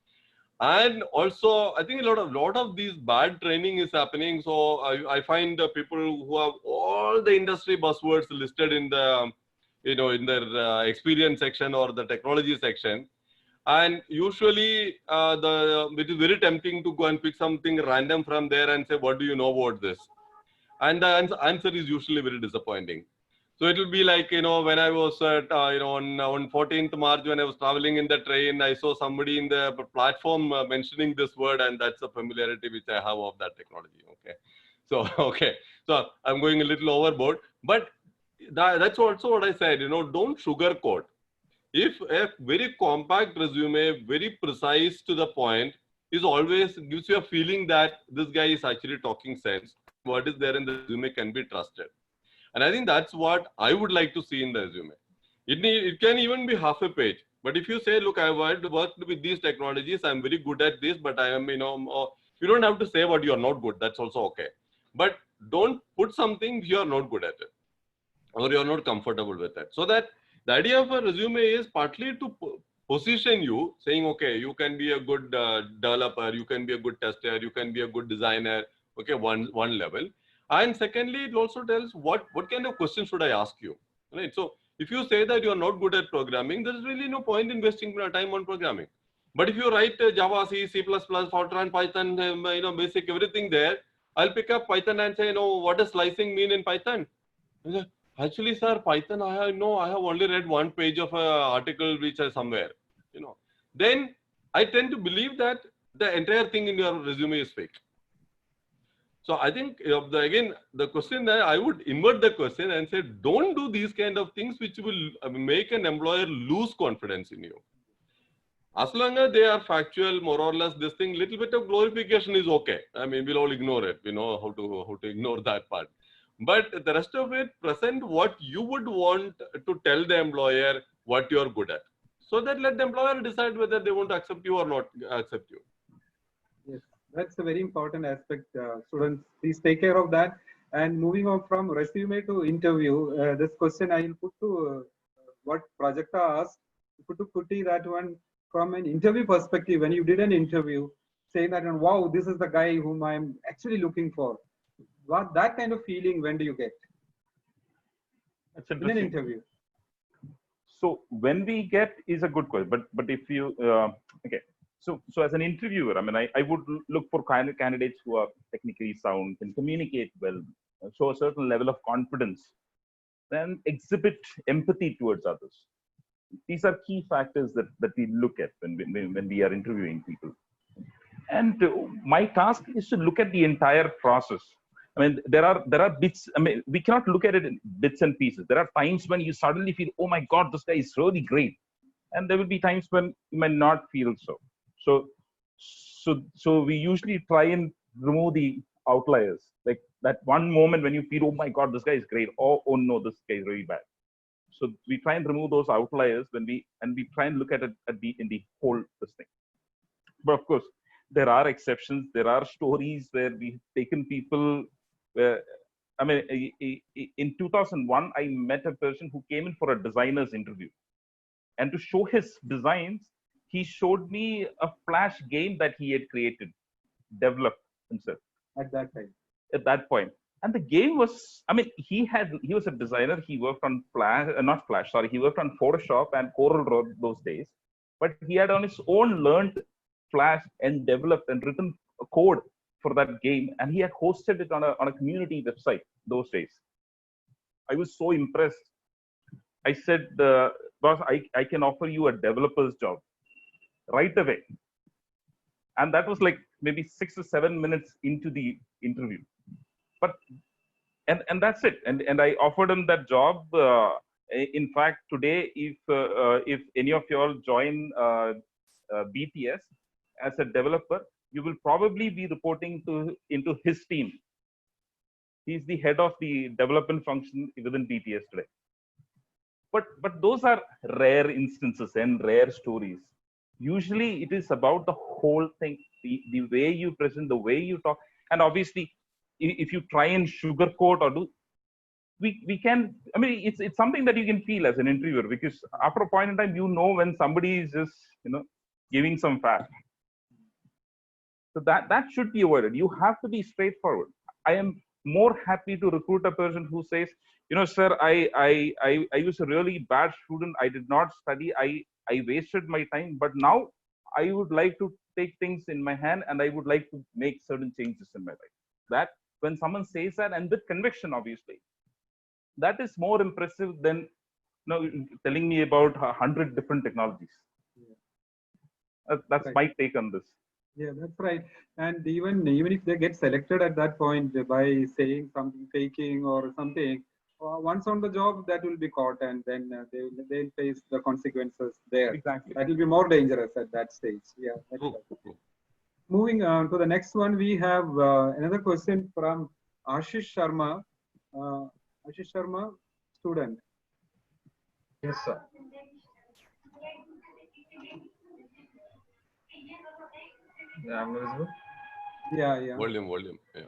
And also, I think a lot of these bad training is happening. So I find people who have all the industry buzzwords listed in the, in their experience section or the technology section. And usually it is very tempting to go and pick something random from there and say, what do you know about this? And the answer is usually very disappointing. So it will be like, when I was at, on 14th March, when I was traveling in the train, I saw somebody in the platform mentioning this word, and that's a familiarity which I have of that technology. Okay. So, okay. So I'm going a little overboard, but that's also what I said, don't sugarcoat. If a very compact resume, very precise to the point, is always gives you a feeling that this guy is actually talking sense. What is there in the resume can be trusted. And I think that's what I would like to see in the resume. It can even be half a page. But if you say, look, I worked with these technologies, I'm very good at this, but I am, you don't have to say what you're not good. That's also okay. But don't put something you're not good at it, or you're not comfortable with it. So that the idea of a resume is partly to position you, saying, okay, you can be a good developer, you can be a good tester, you can be a good designer. Okay, one level. And secondly, it also tells what kind of questions should I ask you, right? So if you say that you're not good at programming, there's really no point in wasting time on programming. But if you write Java, C, C++, Fortran, Python, basic everything there, I'll pick up Python and say, what does slicing mean in Python? Actually, sir, Python, I have only read one page of an article which is somewhere, Then I tend to believe that the entire thing in your resume is fake. So I think again, the question that I would invert the question and say, don't do these kind of things which will make an employer lose confidence in you. As long as they are factual, more or less, this thing, little bit of glorification is okay. I mean, we'll all ignore it. We know how to ignore that part. But the rest of it, present what you would want to tell the employer what you're good at. So that let the employer decide whether they want to accept you or not accept you. Yes, that's a very important aspect. Students, please take care of that. And moving on from resume to interview, this question I will put to what Prajakta asked, put to Kutty, that one from an interview perspective, when you did an interview, saying that, wow, this is the guy whom I'm actually looking for. What that kind of feeling, when do you get? That's in an interesting. interview? So when we get is a good question, but if you okay, so as an interviewer, I mean, I would look for candidates who are technically sound, can communicate well, show a certain level of confidence, then exhibit empathy towards others. These are key factors that we look at when we are interviewing people. And my task is to look at the entire process. I mean, there are bits. I mean, we cannot look at it in bits and pieces. There are times when you suddenly feel, oh my God, this guy is really great, and there will be times when you might not feel so. So we usually try and remove the outliers, like that one moment when you feel, oh my God, this guy is great, or oh no, this guy is really bad. So we try and remove those outliers when we try and look at it in the whole this thing. But of course, there are exceptions. There are stories where we've taken people. I mean, in 2001, I met a person who came in for a designer's interview, and to show his designs, he showed me a Flash game that he had created, developed himself At that time. at that point. And the game was, I mean, he was a designer. He worked on not Flash, sorry. He worked on Photoshop and Corel Draw those days. But he had on his own learned Flash and developed and written a code for that game. And he had hosted it on a community website those days. I was so impressed. I said, boss, I can offer you a developer's job right away. And that was like maybe 6 or 7 minutes into the interview. But and that's it. And I offered him that job. In fact, today, if any of you all join BTS as a developer, you will probably be reporting into his team. He's the head of the development function within BTS today. But those are rare instances and rare stories. Usually, it is about the whole thing, the way you present, the way you talk, and obviously, if you try and sugarcoat or do, we can. I mean, it's something that you can feel as an interviewer, because after a point in time, you know when somebody is just giving some fat. So that should be avoided. You have to be straightforward. I am more happy to recruit a person who says, sir, I was a really bad student. I did not study. I wasted my time. But now I would like to take things in my hand, and I would like to make certain changes in my life. That when someone says that, and with conviction, obviously, that is more impressive than telling me about 100 different technologies. That's Right. my take on this. Yeah, that's right. And even if they get selected at that point by saying something, faking or something, once on the job, that will be caught, and then they'll face the consequences there. Exactly. That will be more dangerous at that stage. Yeah, that's right. Moving on to the next one, we have another question from Ashish Sharma. Ashish Sharma, student. Yes, sir. Yeah, I'm visible. Yeah. Volume. Yeah.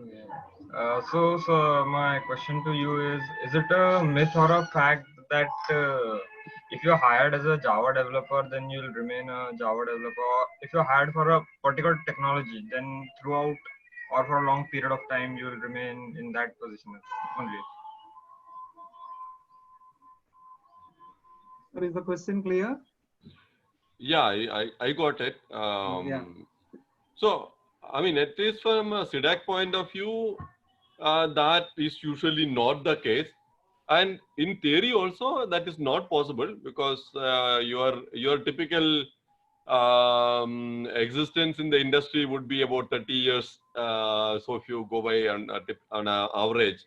Okay. So my question to you is it a myth or a fact that if you're hired as a Java developer, then you'll remain a Java developer? Or if you're hired for a particular technology, then throughout or for a long period of time, you'll remain in that position only? Sir, is the question clear? Yeah, I got it. Yeah. So, I mean, at least from a CDAC point of view, that is usually not the case. And in theory also, that is not possible because your typical existence in the industry would be about 30 years. So if you go by on an average,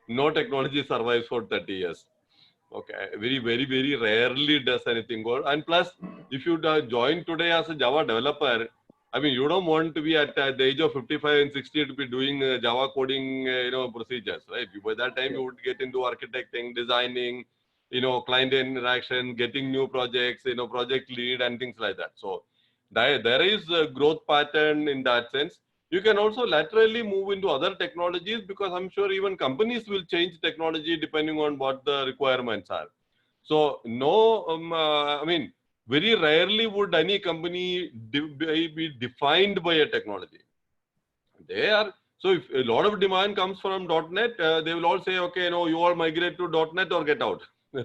no technology survives for 30 years. Okay, very rarely does anything go. And plus, if you join today as a Java developer, I mean, you don't want to be at the age of 55 and 60 to be doing Java coding, procedures, right? By that time, you would get into architecting, designing, client interaction, getting new projects, project lead and things like that. So there is a growth pattern in that sense. You can also laterally move into other technologies because I'm sure even companies will change technology depending on what the requirements are. So no, I mean, very rarely would any company be defined by a technology. So if a lot of demand comes from .NET, they will all say, okay, no, you all migrate to .NET or get out.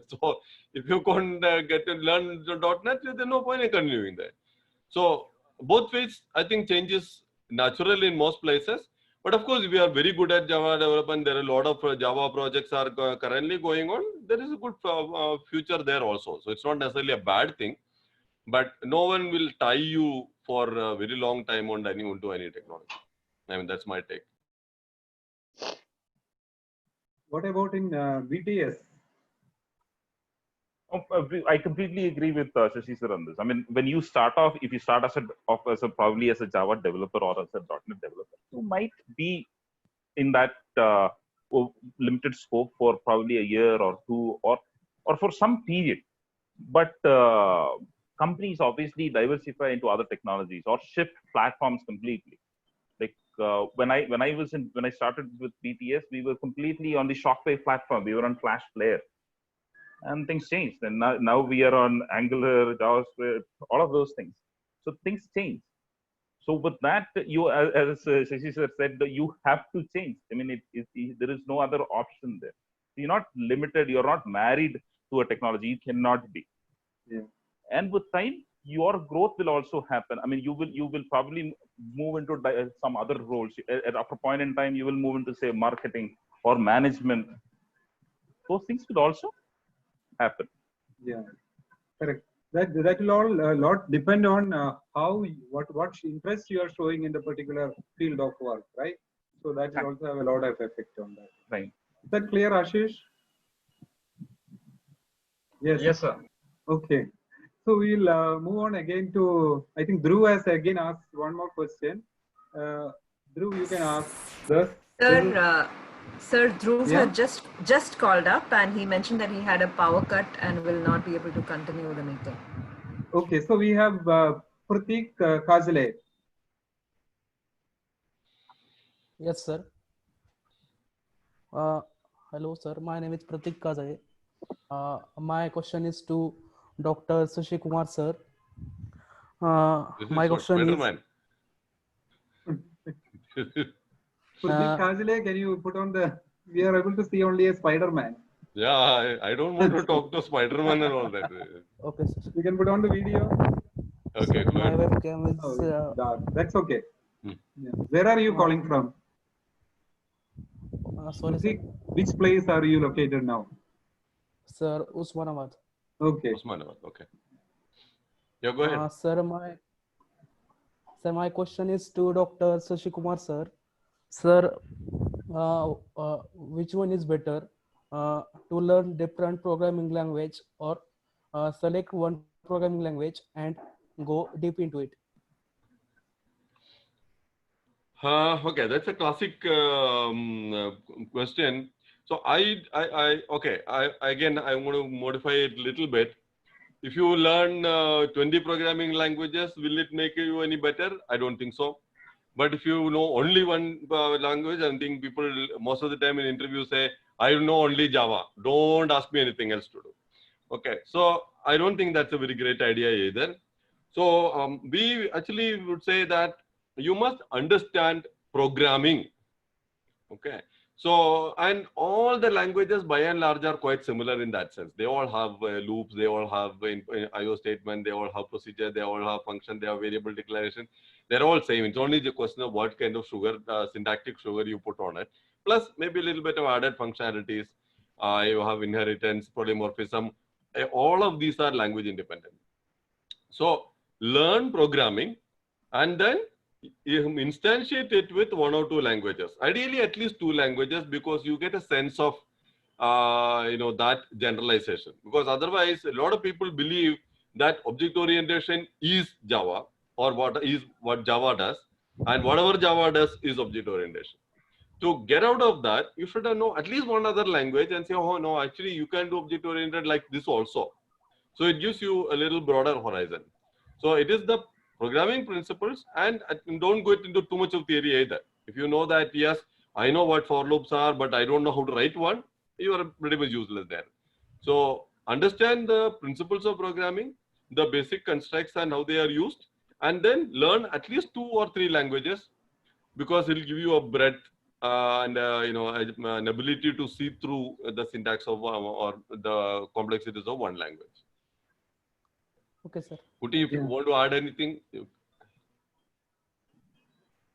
So if you can't get to learn .NET, there's no point in continuing that. So both ways, I think changes naturally in most places. But of course, we are very good at Java development. There are a lot of Java projects are currently going on. There is a good future there also. So it's not necessarily a bad thing. But no one will tie you for a very long time on any technology. I mean, that's my take. What about in BTS? I completely agree with Shashi sir on this. I mean, when you start off, if you start probably as a Java developer or as a .NET developer, you might be in that limited scope for probably a year or two, or for some period. But companies obviously diversify into other technologies or shift platforms completely. Like when I started with BTS, we were completely on the Shockwave platform. We were on Flash Player. And things changed. And now we are on Angular, JavaScript, all of those things. So things change. So with that, you, as Shashi sir said, you have to change. I mean, there is no other option there. You're not limited. You're not married to a technology. You cannot be. Yeah. And with time, your growth will also happen. I mean, you will probably move into some other roles. At a point in time, you will move into, say, marketing or management. Those things will also happen. Yeah, correct. That will all a lot depend on what interest you are showing in the particular field of work, right? So that will also have a lot of effect on that. Right. Is that clear, Ashish? Yes. Yes, sir. Okay. So we'll move on again to, I think Dhruv has again asked one more question. Dhruv, you can ask this. Sir, Dhruv had just called up and he mentioned that he had a power cut and will not be able to continue the meeting. Okay, so we have Pratik Kajale. Yes, sir. Hello, sir. My name is Pratik Kajale. My question is to Dr. Sasikumar, sir. My question is... Pratik Kajale, can you put on the... We are able to see only a Spider-Man. Yeah, I don't want to talk to Spider-Man and all that. Okay, sir. You can put on the video. Okay, sir, good. my webcam is... That's okay. Yeah. Where are you calling from? Sorry, sir. Which place are you located now? Sir, Usmanabad. Okay. Osmanabad. Okay. Yeah, go ahead. Sir, my question is to Dr. Sasikumar, sir. Sir, which one is better, to learn different programming language or select one programming language and go deep into it? Okay, that's a classic question. So again, I'm going to modify it a little bit. If you learn 20 programming languages, will it make you any better? I don't think so. But if you know only one language, I think people most of the time in interviews say, I know only Java. Don't ask me anything else to do. Okay, so I don't think that's a very great idea either. So we actually would say that you must understand programming. Okay. So, and all the languages by and large are quite similar in that sense. They all have loops, they all have IO statement, they all have procedure, they all have function, they have variable declaration. They're all same. It's only the question of what kind of sugar, syntactic sugar you put on it. Plus maybe a little bit of added functionalities. You have inheritance, polymorphism. All of these are language independent. So learn programming and then you instantiate it with one or two languages. Ideally, at least two languages, because you get a sense of that generalization. Because otherwise, a lot of people believe that object orientation is Java or what Java does, and whatever Java does is object orientation. To get out of that, you should know at least one other language and say, oh no, actually you can do object oriented like this also. So it gives you a little broader horizon. So it is the programming principles, and don't go into too much of theory either. If you know that, yes, I know what for loops are, but I don't know how to write one, you are pretty much useless there. So understand the principles of programming, the basic constructs and how they are used, and then learn at least 2 or 3 languages, because it will give you a breadth and an ability to see through the syntax of or the complexities of one language. Okay, sir. Kutty, if you want to add anything.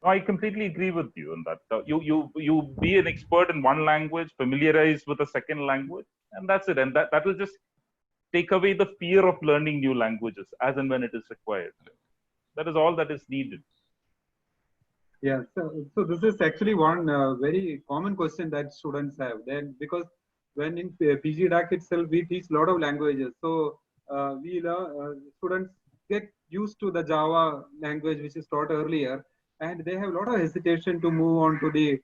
I completely agree with you on that. You be an expert in one language, familiarize with a second language, and that's it. And that will just take away the fear of learning new languages as and when it is required. That is all that is needed. Yeah, so this is actually one very common question that students have. Then because when in PGDAC itself we teach a lot of languages, so students get used to the Java language which is taught earlier, and they have a lot of hesitation to move on to the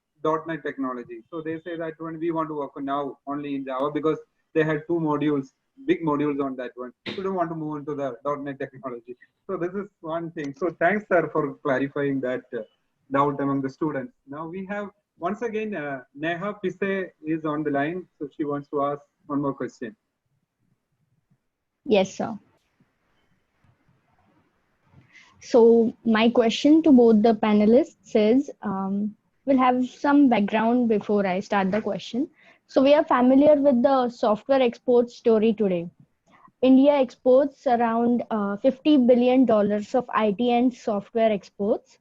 .NET technology. So they say that when we want to work now only in Java because they had 2 modules, big modules on that one. We don't want to move into the .NET technology. So this is one thing. So thanks, sir, for clarifying that doubt among the students. Now we have once again Neha Pise is on the line, so she wants to ask one more question. Yes, sir. So my question to both the panelists is, we'll have some background before I start the question. So we are familiar with the software export story today. India exports around $50 billion of IT and software exports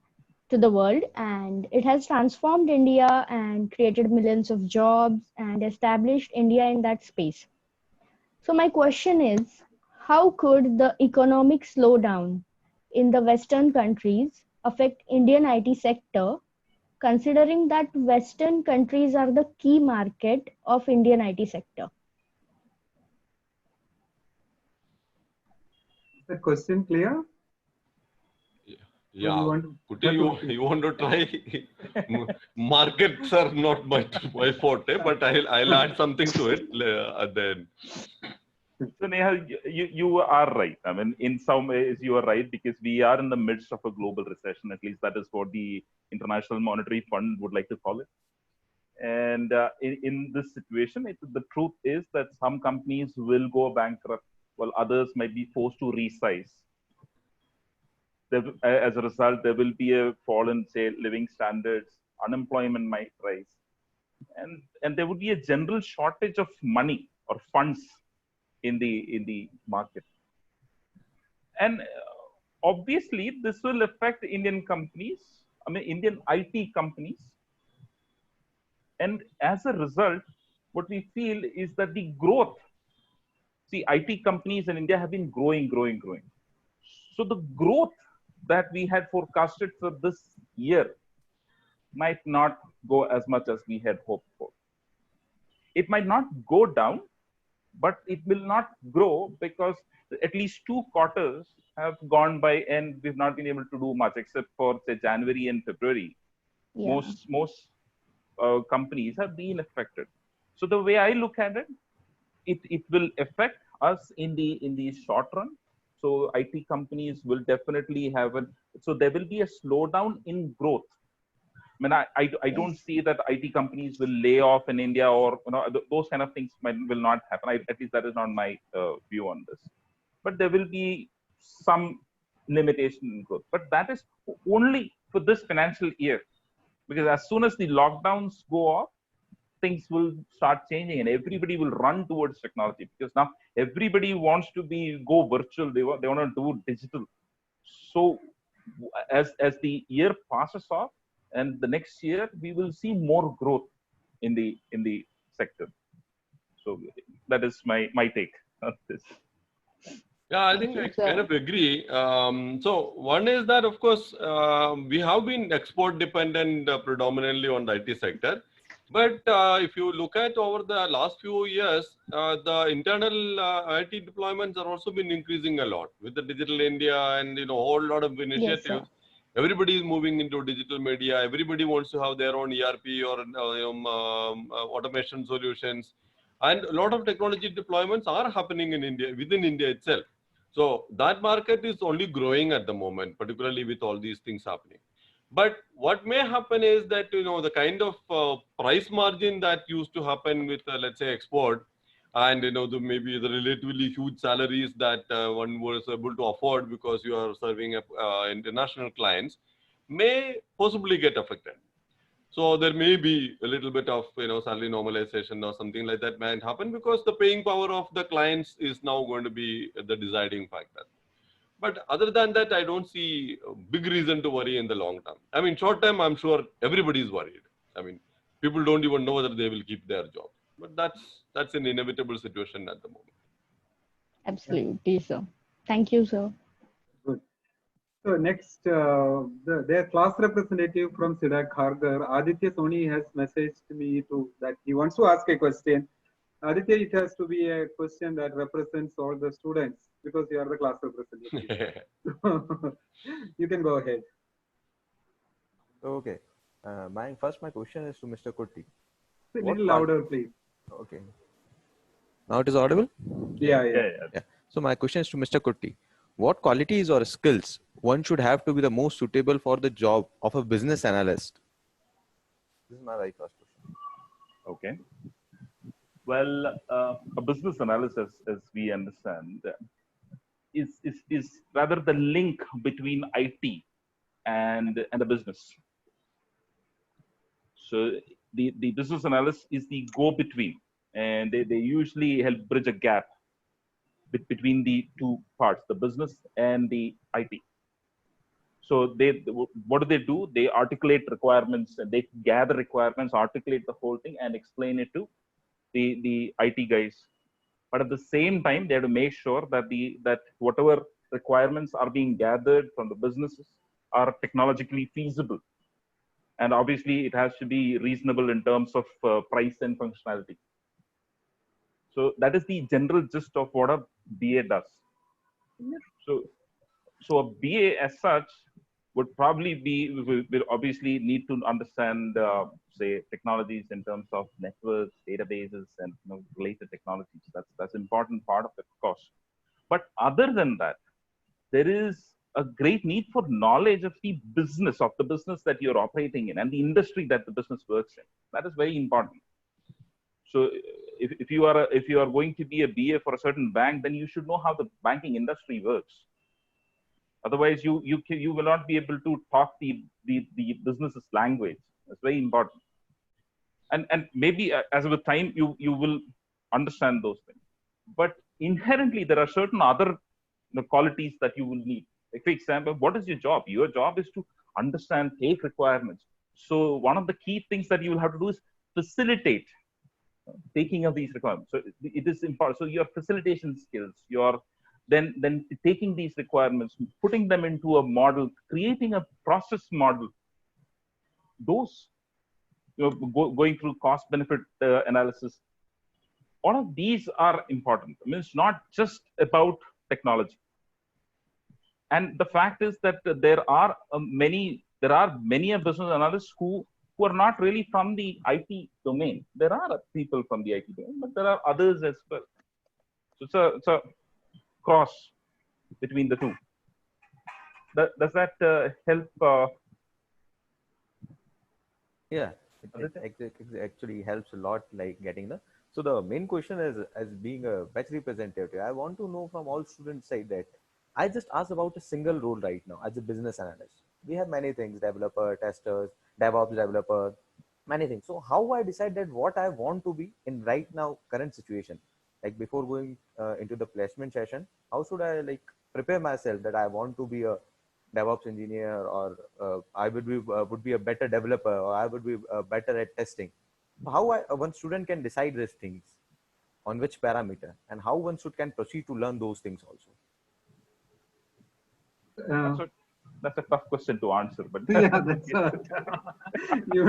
to the world, and it has transformed India and created millions of jobs and established India in that space. So my question is, how could the economic slowdown in the Western countries affect Indian IT sector, considering that Western countries are the key market of Indian IT sector? Is the question clear? Yeah, Kutty, you want to try? Markets are not my forte, but I'll add something to it at the end. So Neha, you are right. I mean, in some ways you are right, because we are in the midst of a global recession. At least that is what the International Monetary Fund would like to call it. And in this situation, the truth is that some companies will go bankrupt, while others might be forced to resize. As a result, there will be a fall in, say, living standards, unemployment might rise, and there would be a general shortage of money or funds in the market. And obviously, this will affect Indian companies, Indian IT companies, And as a result, what we feel is that the growth, see, IT companies in India have been growing. So the growth that we had forecasted for this year might not go as much as we had hoped for. It might not go down, but it will not grow because at least 2 quarters have gone by and we've not been able to do much except for, say, January and February. Yeah. Most companies have been affected. So the way I look at it, it will affect us in the short run. So IT companies will definitely have so there will be a slowdown in growth. I mean, I don't see that IT companies will lay off in India or those kind of things will not happen. At least that is not my view on this. But there will be some limitation in growth. But that is only for this financial year, because as soon as the lockdowns go off, things will start changing and everybody will run towards technology, because now everybody wants to go virtual. They want to do digital. So as the year passes off, and the next year we will see more growth in the sector. So that is my take on this. Yeah, I think I kind of agree. So one is that, of course, we have been export dependent predominantly on the IT sector. But if you look at over the last few years, the internal IT deployments have also been increasing a lot with the Digital India and a whole lot of initiatives. Yes, Everybody is moving into digital media. Everybody wants to have their own ERP or automation solutions, and a lot of technology deployments are happening in India, within India itself. So that market is only growing at the moment, particularly with all these things happening. But what may happen is that the kind of price margin that used to happen with let's say export, and maybe the relatively huge salaries that one was able to afford because you are serving international clients, may possibly get affected. So there may be a little bit of salary normalization or something like that might happen, because the paying power of the clients is now going to be the deciding factor. But other than that, I don't see a big reason to worry in the long term. I mean, short term, I'm sure everybody is worried. I mean, people don't even know whether they will keep their job. But that's an inevitable situation at the moment. absolutely, sir. Thank you, sir. Good. So next, their class representative from CDAC Khargar, Aditya Soni, has messaged me that he wants to ask a question. Aditya, it has to be a question that represents all the students, because you are the class representative. You can go ahead. Okay. My question is to Mr. Kutty. A little louder, please. Okay. Now it is audible? Yeah. So my question is to Mr. Kutty. What qualities or skills one should have to be the most suitable for the job of a business analyst? This is my very first question. Okay. Well, a business analyst, as we understand, is rather the link between IT and the business. So the business analyst is the go-between, and they usually help bridge a gap between the two parts, the business and the IT. So what do? They articulate requirements, and they gather requirements, articulate the whole thing, and explain it to the IT guys. But at the same time, they have to make sure that whatever requirements are being gathered from the businesses are technologically feasible. And obviously, it has to be reasonable in terms of price and functionality. So that is the general gist of what a BA does. So a BA as such would probably will obviously need to understand, say, technologies in terms of networks, databases, and related technologies. That's an important part of the course. But other than that, there is a great need for knowledge of the business that you're operating in and the industry that the business works in. That is very important. So if you are going to be a BA for a certain bank, then you should know how the banking industry works. Otherwise, you will not be able to talk the business's language. That's very important. And maybe as with time, you will understand those things. But inherently, there are certain other qualities that you will need. Like, for example, what is your job? Your job is to understand, take requirements. So one of the key things that you will have to do is facilitate taking of these requirements. So it is important. So your facilitation skills, your then taking these requirements, putting them into a model, creating a process model, those going through cost benefit analysis, all of these are important. I mean, it's not just about technology. And the fact is that there are many business analysts who are not really from the IT domain. There are people from the IT domain, but there are others as well. So it's a cross between the two. Does that help? Yeah, it actually helps a lot, like getting the. So the main question is, as being a batch representative, I want to know from all students side that I just asked about a single role right now as a business analyst. We have many things: developer, testers, DevOps developer, many things. So how I decide that what I want to be in right now current situation, like before going into the placement session, how should I like prepare myself that I want to be a DevOps engineer, or I would be a better developer, or I would be better at testing. How one student can decide these things, on which parameter, and how one should can proceed to learn those things also. That's a tough question to answer, but yeah, that's you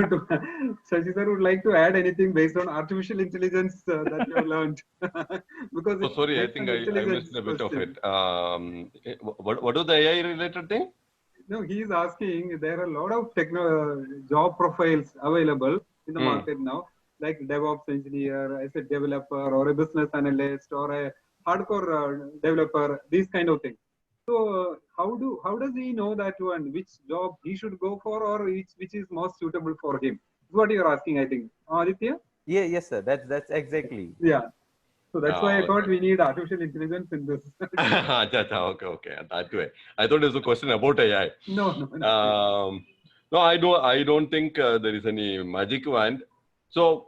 Shashi sir would like to add anything based on artificial intelligence that you have learned? Because oh, sorry, I think I missed a bit question. Of it. What was the AI related thing? No, he is asking, there are a lot of job profiles available in the market now, like DevOps engineer, as a developer, or a business analyst, or a hardcore developer, these kind of things. So how does he know that one, which job he should go for, or which is most suitable for him? That's what you're asking, I think. Aditya? Yeah, yes, sir. That's exactly. Yeah. So that's why I thought we need artificial intelligence in this. Okay, that way. I thought it was a question about AI. No. No, I don't think there is any magic wand. So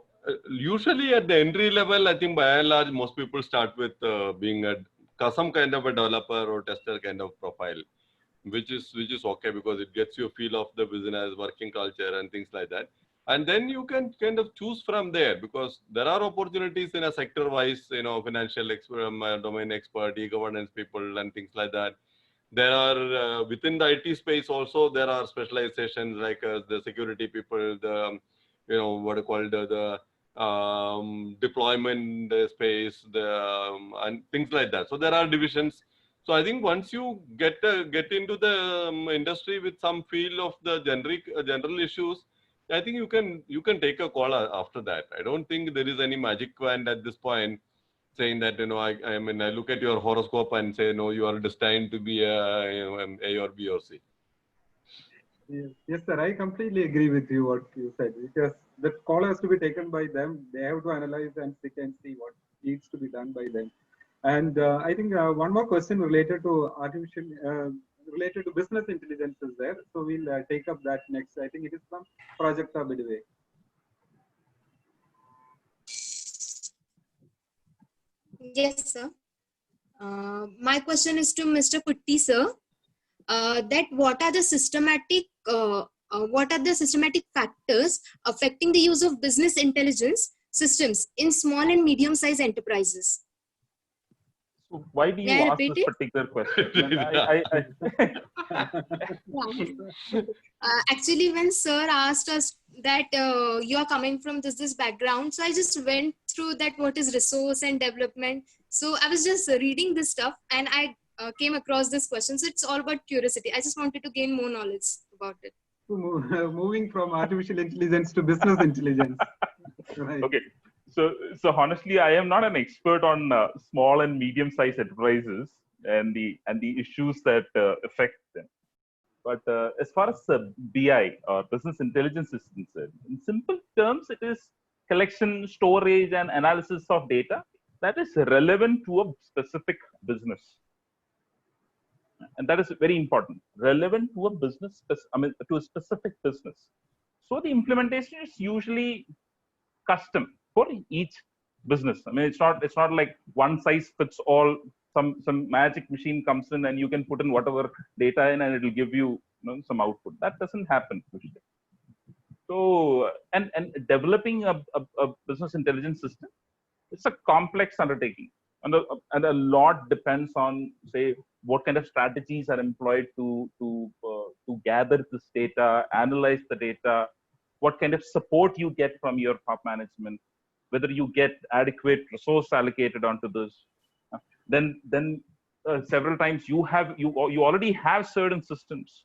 usually at the entry level, I think by and large, most people start with being some kind of a developer or tester kind of profile, which is okay because it gets you a feel of the business, working culture, and things like that. And then you can kind of choose from there, because there are opportunities in a sector wise, financial expert, domain expert, e-governance people, and things like that. There are within the IT space also, there are specializations like the security people, the what are called the deployment space, and things like that. So there are divisions. So I think once you get into the industry with some feel of the general issues, I think you can take a call after that. I don't think there is any magic wand at this point saying that I look at your horoscope and say no, you are destined to be A or B or C. Yes, sir. I completely agree with you what you said, because the call has to be taken by them. They have to analyze and see what needs to be done by them. And I think one more question related to related to business intelligence is there. So we'll take up that next. I think it is from Prajakta, by the way. Yes, sir. My question is to Mr. Kutty, sir. That what are the systematic factors affecting the use of business intelligence systems in small and medium-sized enterprises? So why do you ask this particular question? Actually, when sir asked us that you are coming from this background, so I just went through that what is resource and development. So I was just reading this stuff and I came across this question. So it's all about curiosity. I just wanted to gain more knowledge about it. Moving from artificial intelligence to business intelligence. Right. Okay. So honestly, I am not an expert on small and medium-sized enterprises and the issues that affect them. But as far as BI or business intelligence is concerned, in simple terms, it is collection, storage, and analysis of data that is relevant to a specific business. And that is very important. Relevant to a business, to a specific business. So the implementation is usually custom for each business. I mean, it's not like one size fits all. Some magic machine comes in and you can put in whatever data in and it will give you, some output. That doesn't happen usually. So, and developing a business intelligence system, it's a complex undertaking. And a lot depends on, say, what kind of strategies are employed to gather this data, analyze the data, what kind of support you get from your top management, whether you get adequate resource allocated onto this. Then several times you already have certain systems,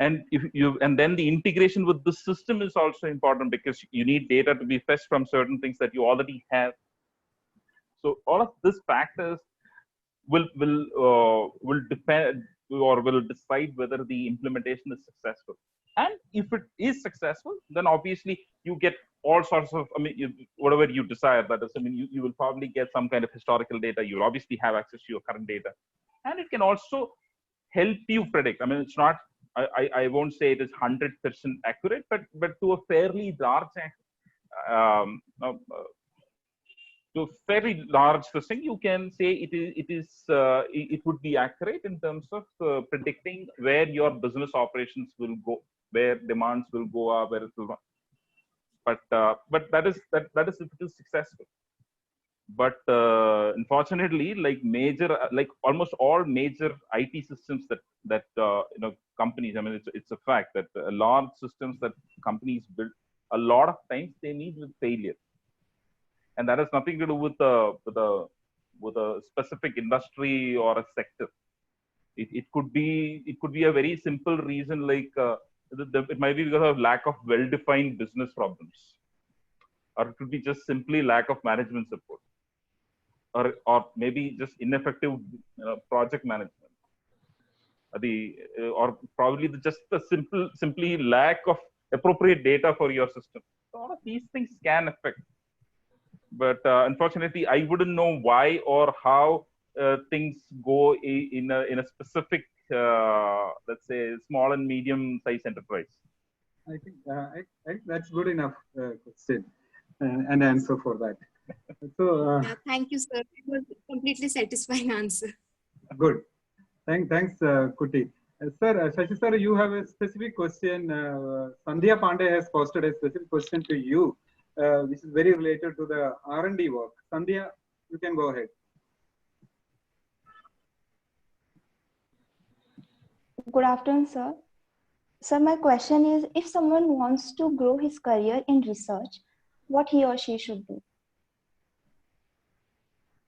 and then the integration with the system is also important because you need data to be fetched from certain things that you already have. So all of these factors will depend or will decide whether the implementation is successful. And if it is successful, then obviously you get all sorts of, whatever you desire. That is, you will probably get some kind of historical data. You'll obviously have access to your current data, and it can also help you predict. It's not. I won't say it is 100% accurate, but to a fairly large to very large thing, you can say it would be accurate in terms of predicting where your business operations will go, where demands will go up, where it will not. But that is if it is successful. But unfortunately, like almost all major IT systems that companies, it's a fact that large systems that companies build, a lot of times they meet with failure. And that has nothing to do with a specific industry or a sector. It could be a very simple reason, like it might be because of lack of well-defined business problems, or it could be just simply lack of management support, or maybe just ineffective project management, or probably just the simply lack of appropriate data for your system. So all of these things can affect. But unfortunately, I wouldn't know why or how things go in a specific, let's say, small and medium-sized enterprise. I think that's good enough question and answer for that. So yeah, thank you, sir. It was a completely satisfying answer. Good. Thanks, Kutty. Sir, Shashi sir, you have a specific question. Sandhya Pandey has posted a specific question to you, which is very related to the R&D work. Sandhya, you can go ahead. Good afternoon, sir. Sir, my question is, if someone wants to grow his career in research, what he or she should do?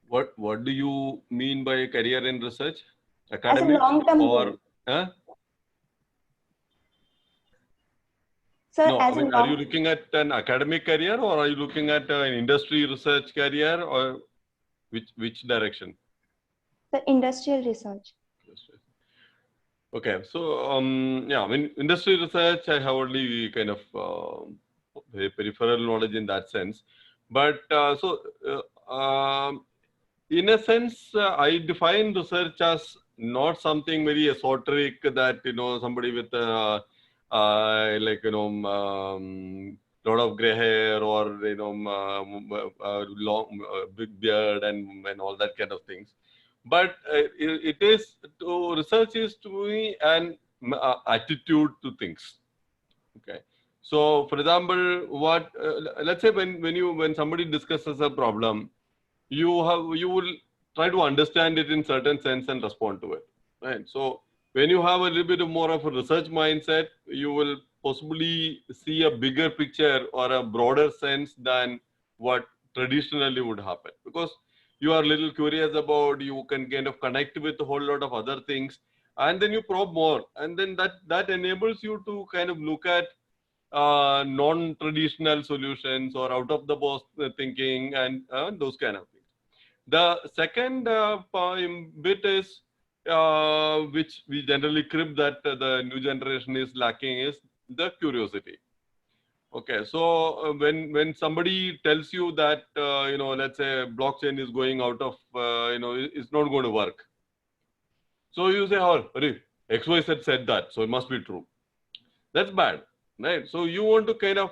What do you mean by career in research? Academic as a long-term or goal. huh? Sir, No, as are you looking at an academic career, or are you looking at an industry research career, or which direction? The industrial research. Okay, so yeah, industry research, I have only kind of peripheral knowledge in that sense, but in a sense, I define research as not something very esoteric that somebody with lot of gray hair or long big beard and all that kind of things. But research is to me an attitude to things. Okay, so for example, let's say when somebody discusses a problem, you will try to understand it in certain sense and respond to it, right? So when you have a little bit more of a research mindset, you will possibly see a bigger picture or a broader sense than what traditionally would happen, because you are a little curious about, you can kind of connect with a whole lot of other things, and then you probe more, and then that enables you to kind of look at non-traditional solutions or out of the box thinking and those kind of things. The second bit is which we generally crib that the new generation is lacking is the curiosity. Okay, so when somebody tells you that let's say blockchain is going out of it's not going to work, so you say, oh, XYZ said that, so it must be true. That's bad, right? So you want to kind of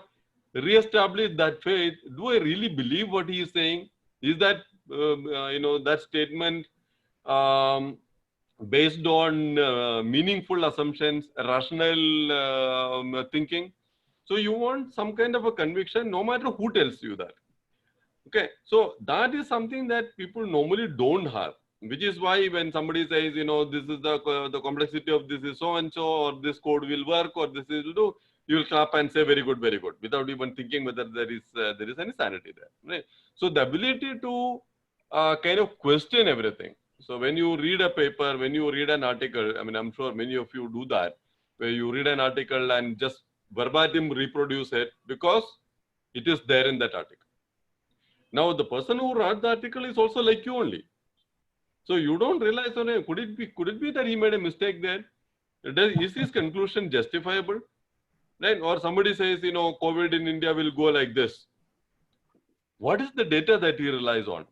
reestablish that faith. Do I really believe what he is saying? Is that that statement based on meaningful assumptions, rational thinking, So you want some kind of a conviction, no matter who tells you that. Okay, so that is something that people normally don't have, which is why when somebody says, you know, this is the complexity of this is so and so, or this code will work, or this will do, you will clap and say very good, without even thinking whether there is any sanity there. Right? So the ability to kind of question everything. So when you read a paper, when you read an article, I mean, I'm sure many of you do that, where you read an article and just verbatim reproduce it because it is there in that article. Now, the person who wrote the article is also like you only. So you don't realize, oh, could it be that he made a mistake there? Is his conclusion justifiable? Right? Or somebody says, you know, COVID in India will go like this. What is the data that he relies on?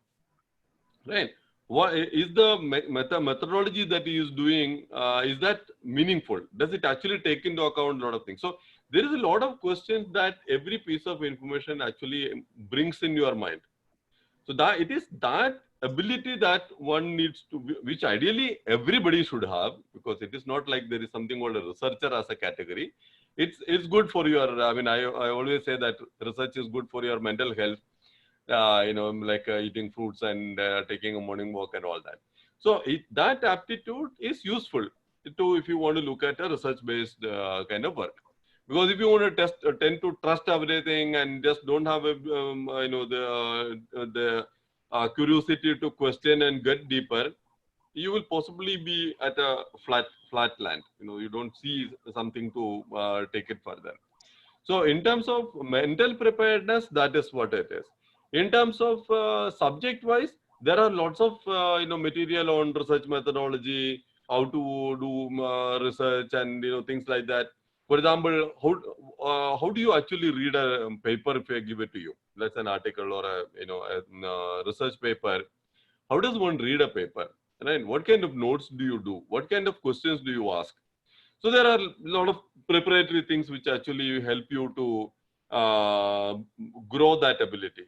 Right? What is the methodology that he is doing? Is that meaningful? Does it actually take into account a lot of things? So there is a lot of questions that every piece of information actually brings in your mind. So that it is that ability that one needs to, which ideally everybody should have, because it is not like there is something called a researcher as a category. It's good for your, I mean, I always say that research is good for your mental health, you know, like eating fruits and taking a morning walk and all that. So that aptitude is useful to, if you want to look at a research-based kind of work. Because if you want to tend to trust everything and just don't have a, you know, the curiosity to question and get deeper, you will possibly be at a flat land. You know, you don't see something to take it further. So in terms of mental preparedness, that is what it is. In terms of subject-wise, there are lots of you know, material on research methodology, how to do research, and you know, things like that. For example, how do you actually read a paper if I give it to you? Let's say an article or a, you know, a research paper. How does one read a paper? Right? What kind of notes do you do? What kind of questions do you ask? So there are a lot of preparatory things which actually help you to grow that ability.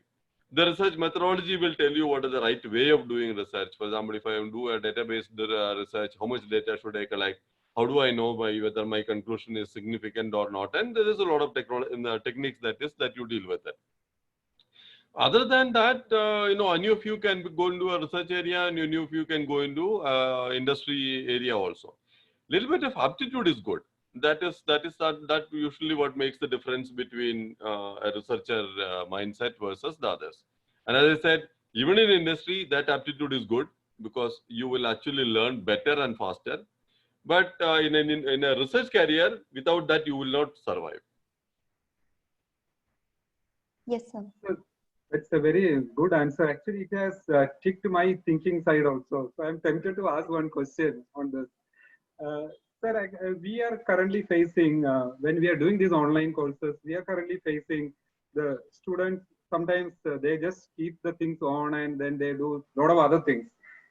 The research methodology will tell you what is the right way of doing research. For example, if I do a database research, how much data should I collect? How do I know whether my conclusion is significant or not? And there is a lot of techniques that you deal with it. Other than that, you know, any of you can go into a research area, and any of you can go into industry area also. Little bit of aptitude is good. That usually what makes the difference between a researcher mindset versus the others. And as I said, even in industry, that aptitude is good because you will actually learn better and faster. But in a research career, without that, you will not survive. Yes, sir. That's a very good answer. Actually, it has ticked my thinking side also. So I'm tempted to ask one question on this. Sir, we are currently facing, when we are doing these online courses, we are currently facing the students, sometimes they just keep the things on and then they do a lot of other things.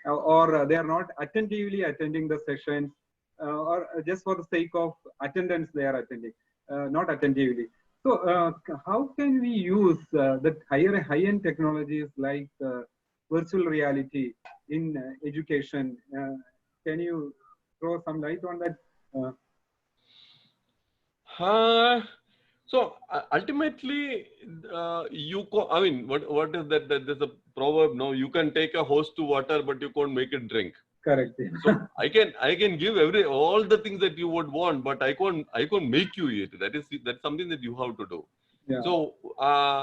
Or they are not attentively attending the sessions, or just for the sake of attendance they are attending, not attentively. So how can we use the high-end technologies like virtual reality in education? Can you throw some light on that? So ultimately, I mean, what is that? There's a proverb. No, you can take a horse to water, but you can't make it drink. Correct. So I can give all the things that you would want, but I can't make you eat. That's something that you have to do. Yeah. So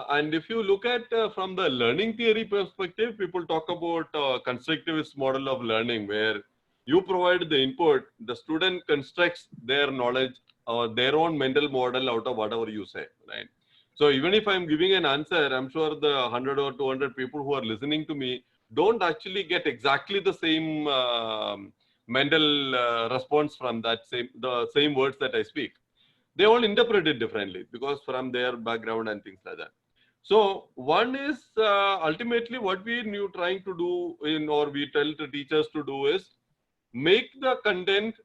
and if you look at from the learning theory perspective, people talk about constructivist model of learning, where you provide the input, the student constructs their knowledge or their own mental model out of whatever you say, right? So even if I'm giving an answer, I'm sure the 100 or 200 people who are listening to me don't actually get exactly the same mental response from the same words that I speak. They all interpret it differently because from their background and things like that. So one is ultimately what we're trying to do or we tell the teachers to do is make the content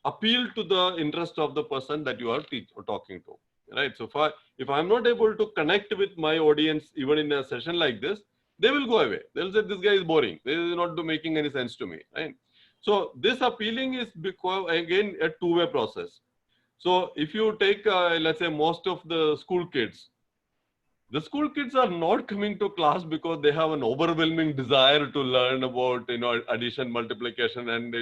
appeal to the interest of the person that you are talking to, right? So if I'm not able to connect with my audience even in a session like this, they will go away. They'll say this guy is boring. This is not making any sense to me, right? So this appealing is because, again, a two-way process. So if you take, let's say, most of the school kids are not coming to class because they have an overwhelming desire to learn about, addition, multiplication, and,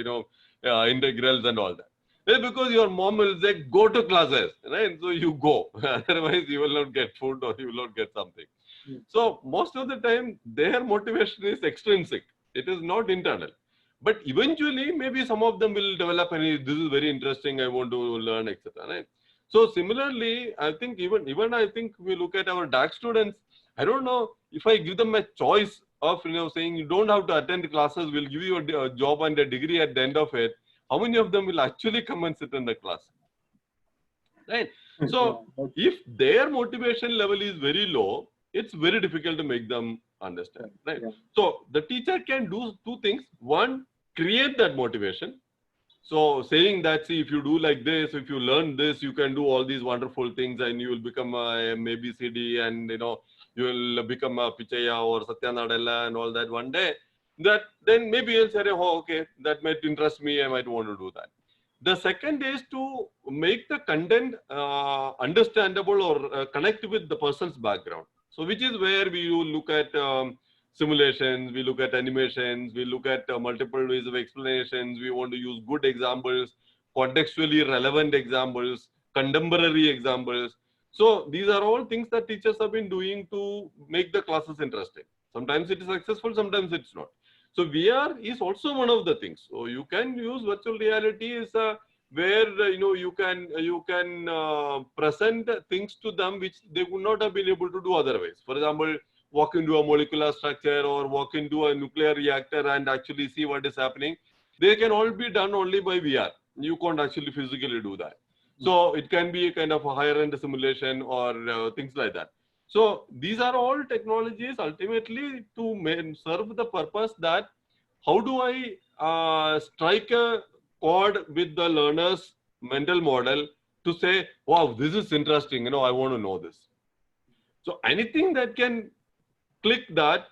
integrals and all that. It's because your mom will say, go to classes, right? So you go. Otherwise, you will not get food or you will not get something. So most of the time, their motivation is extrinsic. It is not internal. But eventually, maybe some of them will develop this is very interesting, I want to learn, etc. Right? So similarly, I think even I think we look at our DAC students, I don't know if I give them a choice of, saying you don't have to attend classes, we'll give you a job and a degree at the end of it. How many of them will actually come and sit in the class? Right? So if their motivation level is very low, it's very difficult to make them understand. Right? So the teacher can do two things. One, create that motivation. So saying that, see, if you do like this, if you learn this, you can do all these wonderful things and you will become a ABCD and, you will become a Pichaya or Satya Nadella and all that one day. That then maybe you'll say, oh, okay, that might interest me. I might want to do that. The second is to make the content understandable or connect with the person's background. So which is where we look at simulations, we look at animations, we look at multiple ways of explanations. We want to use good examples, contextually relevant examples, contemporary examples. So these are all things that teachers have been doing to make the classes interesting. Sometimes it is successful, sometimes it's not. So VR is also one of the things. So you can use virtual reality is where you can present things to them which they would not have been able to do otherwise. For example, walk into a molecular structure or walk into a nuclear reactor and actually see what is happening. They can all be done only by VR. You can't actually physically do that. So it can be a kind of a higher end simulation or things like that. So these are all technologies ultimately to serve the purpose that how do I strike a chord with the learner's mental model to say, wow, this is interesting, I want to know this. So anything that can click that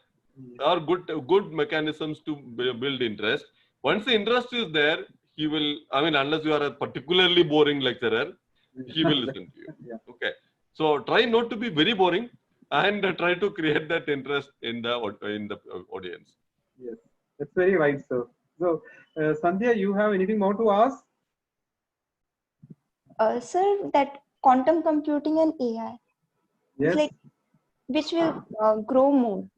are good mechanisms to build interest. Once the interest is there, he will, unless you are a particularly boring lecturer, he will listen to you. Okay. So try not to be very boring and try to create that interest in the audience. Yes, that's very right, sir. So, Sandhya, you have anything more to ask? Sir, that quantum computing and AI, yes, like which will grow more.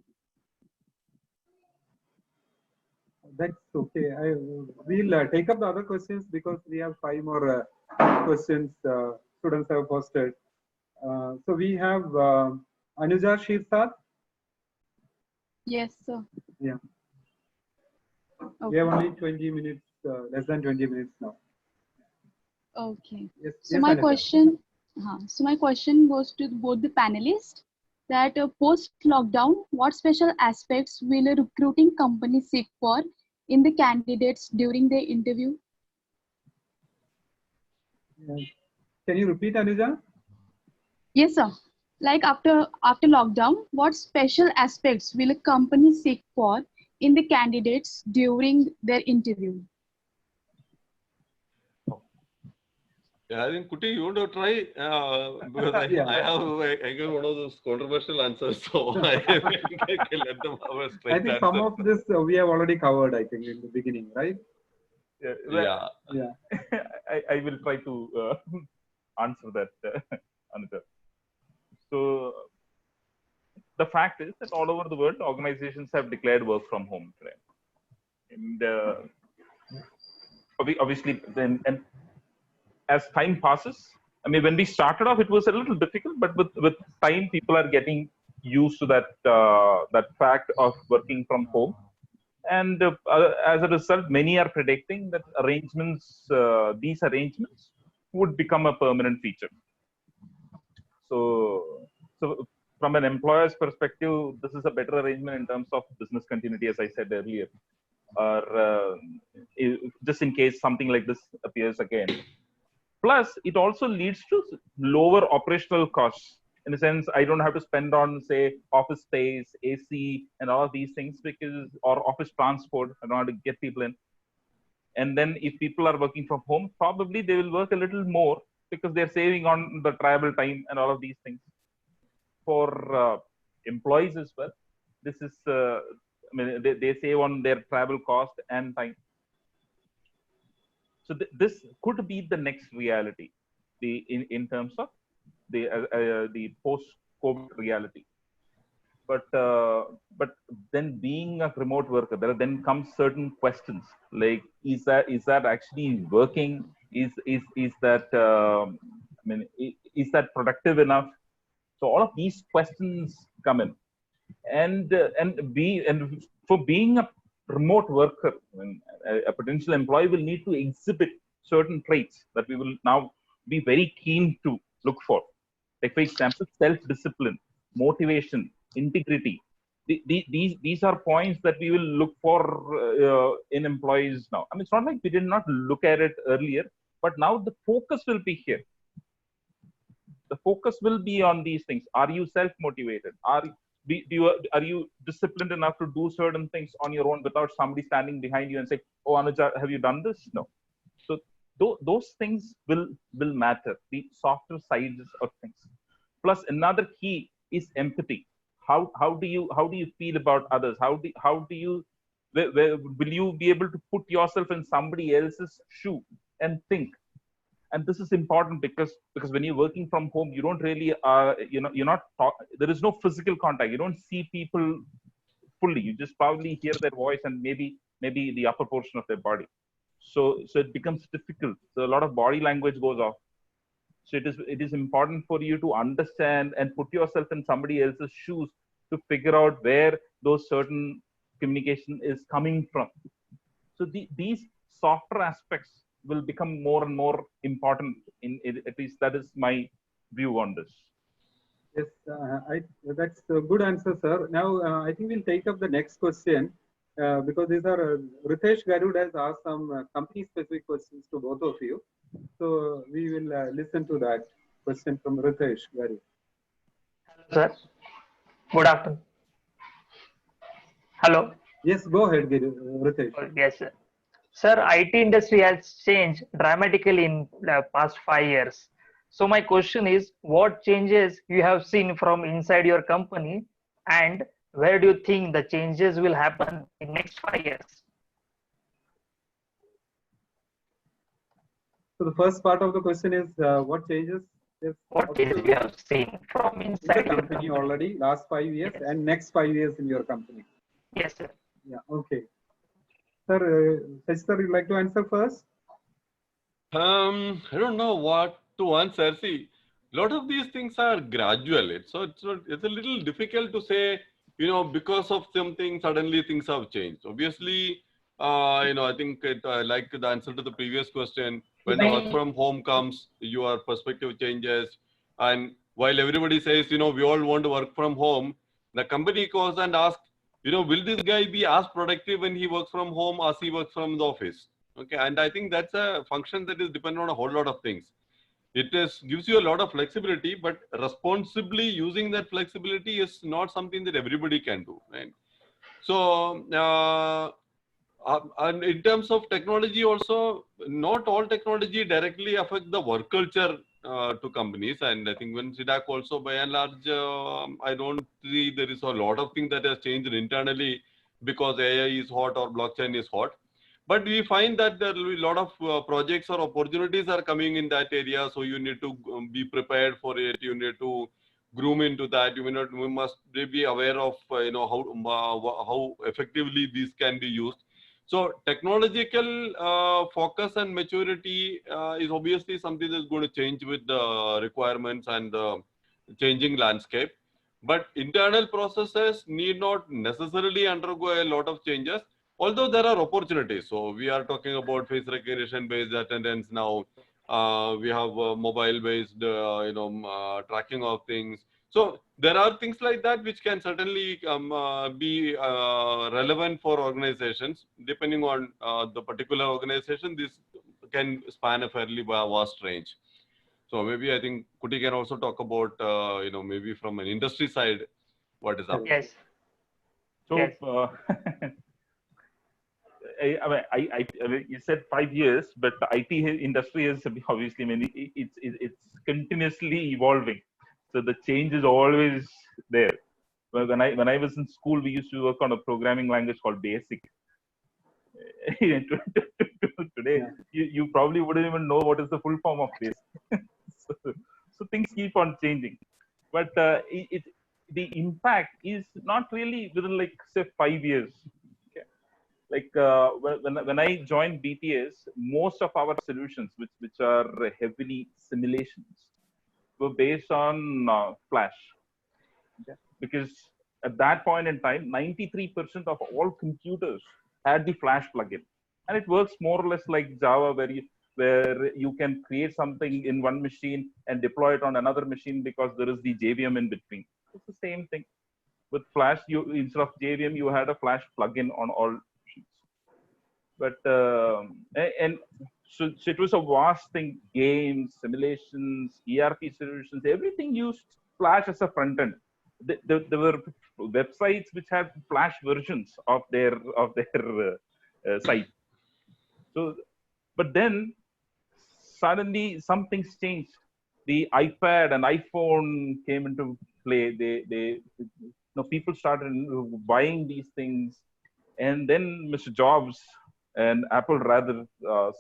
That's okay. We'll take up the other questions because we have 5 more questions students have posted. So we have Anuja Shirsat. Yes, sir. Yeah. Okay. We have only 20 minutes, less than 20 minutes now. Okay. Yes, So yes, my Anuja. question goes to both the panelists that post-lockdown, what special aspects will a recruiting company seek for in the candidates during the interview? Can you repeat, Anuja? Yes, sir. Like after lockdown, what special aspects will a company seek for in the candidates during their interview? Yeah, I think Kutty, you want to try? Because I got one of those controversial answers, so I can let them have a straight I think answer. some of this we have already covered, I think, in the beginning, right? Yeah. I will try to answer that, Anuja. So the fact is that all over the world, organizations have declared work from home today. And obviously, then and as time passes, when we started off, it was a little difficult, but with time, people are getting used to that fact of working from home. And as a result, many are predicting that these arrangements would become a permanent feature. So from an employer's perspective, this is a better arrangement in terms of business continuity, as I said earlier, or just in case something like this appears again. Plus, it also leads to lower operational costs. In a sense, I don't have to spend on, say, office space, AC, and all of these things or office transport. I don't have to get people in. And then if people are working from home, probably they will work a little more because they're saving on the travel time and all of these things. For employees as well, this is, I mean, they save on their travel cost and time. So this could be the next reality, in terms of the post-COVID reality. But then being a remote worker, there then comes certain questions like, is that actually working? Is that I mean, is that productive enough? So all of these questions come in, and for being a remote worker, I mean, a potential employee will need to exhibit certain traits that we will now be very keen to look for. Like, for example, self-discipline, motivation, integrity. These are points that we will look for in employees now. I mean, it's not like we did not look at it earlier, but now the focus will be here. The focus will be on these things. Are you self-motivated? Are you disciplined enough to do certain things on your own without somebody standing behind you and say, "Oh, Anuja, have you done this?" No. So those things will matter. The softer sides of things. Plus, another key is empathy. How do you feel about others? How do you will you be able to put yourself in somebody else's shoe and think? And this is important because when you're working from home, you don't really you're not there is no physical contact. You don't see people fully. You just probably hear their voice and maybe the upper portion of their body. So it becomes difficult. So a lot of body language goes off. So it is important for you to understand and put yourself in somebody else's shoes to figure out where those certain communication is coming from. So these softer aspects will become more and more important. At least that is my view on this. Yes, that's a good answer, sir. Now, I think we'll take up the next question because these are Ritesh Garud has asked some company-specific questions to both of you. So we will listen to that question from Ritesh Garud. Hello, sir. Good afternoon. Hello. Yes, go ahead, Ritesh. Yes, sir. Sir, IT industry has changed dramatically in the past 5 years. So my question is, what changes you have seen from inside your company, and where do you think the changes will happen in next 5 years? So the first part of the question is, what changes? Yes, what changes you have seen from inside your company already, last 5 years, yes, and next 5 years in your company? Yes, sir. Yeah, okay. Sir, Sir, you'd like to answer first? I don't know what to answer. See, a lot of these things are gradual. It's a little difficult to say, because of something, suddenly things have changed. Obviously, I think like the answer to the previous question, when work from home comes, your perspective changes. And while everybody says, we all want to work from home, the company goes and asks, will this guy be as productive when he works from home as he works from the office? Okay, and I think that's a function that is dependent on a whole lot of things. It gives you a lot of flexibility, but responsibly using that flexibility is not something that everybody can do, right? So, and in terms of technology also, not all technology directly affect the work culture to companies. And I think when CDAC also, by and large, I don't see there is a lot of things that has changed internally because AI is hot or blockchain is hot. But we find that there will be a lot of projects or opportunities are coming in that area. So you need to be prepared for it. You need to groom into that. We must be aware of how effectively these can be used. So technological focus and maturity is obviously something that's going to change with the requirements and the changing landscape. But internal processes need not necessarily undergo a lot of changes, although there are opportunities. So we are talking about face recognition based attendance now. We have mobile based tracking of things. So there are things like that which can certainly be relevant for organizations. Depending on the particular organization, this can span a fairly vast range. So maybe I think Kutty can also talk about maybe from an industry side what is happening. Yes. So yes. I mean, you said 5 years, but the IT industry is obviously, I mean, it's continuously evolving. So the change is always there. When I was in school, we used to work on a programming language called BASIC. Today, you probably wouldn't even know what is the full form of BASIC. so things keep on changing, but the impact is not really within, like, say, 5 years. Like when I joined BTS, most of our solutions, which are heavily simulations, were based on Flash. Okay? Because at that point in time, 93% of all computers had the Flash plugin, and it works more or less like Java, where you can create something in one machine and deploy it on another machine because there is the JVM in between. It's the same thing. With Flash, you, instead of JVM, you had a Flash plugin on all machines. But and so it was a vast thing. Games, simulations, ERP solutions, everything used Flash as a front end. There were websites which had Flash versions of their site. So, but then suddenly some things changed. The iPad and iPhone came into play. People started buying these things, and then Mr. Jobs and Apple rather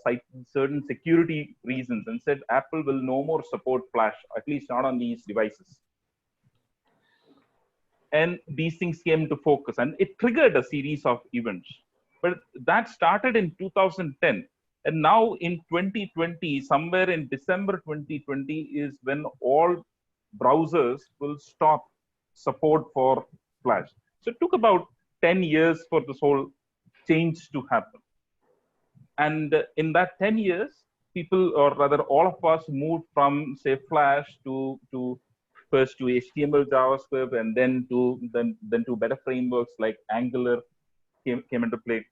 cited certain security reasons and said Apple will no more support Flash, at least not on these devices. And these things came into focus, and it triggered a series of events. But that started in 2010. And now in 2020, somewhere in December 2020 is when all browsers will stop support for Flash. So it took about 10 years for this whole change to happen. And in that 10 years, people, or rather all of us, moved from, say, Flash to first to HTML, JavaScript, and then to better frameworks like Angular came into play.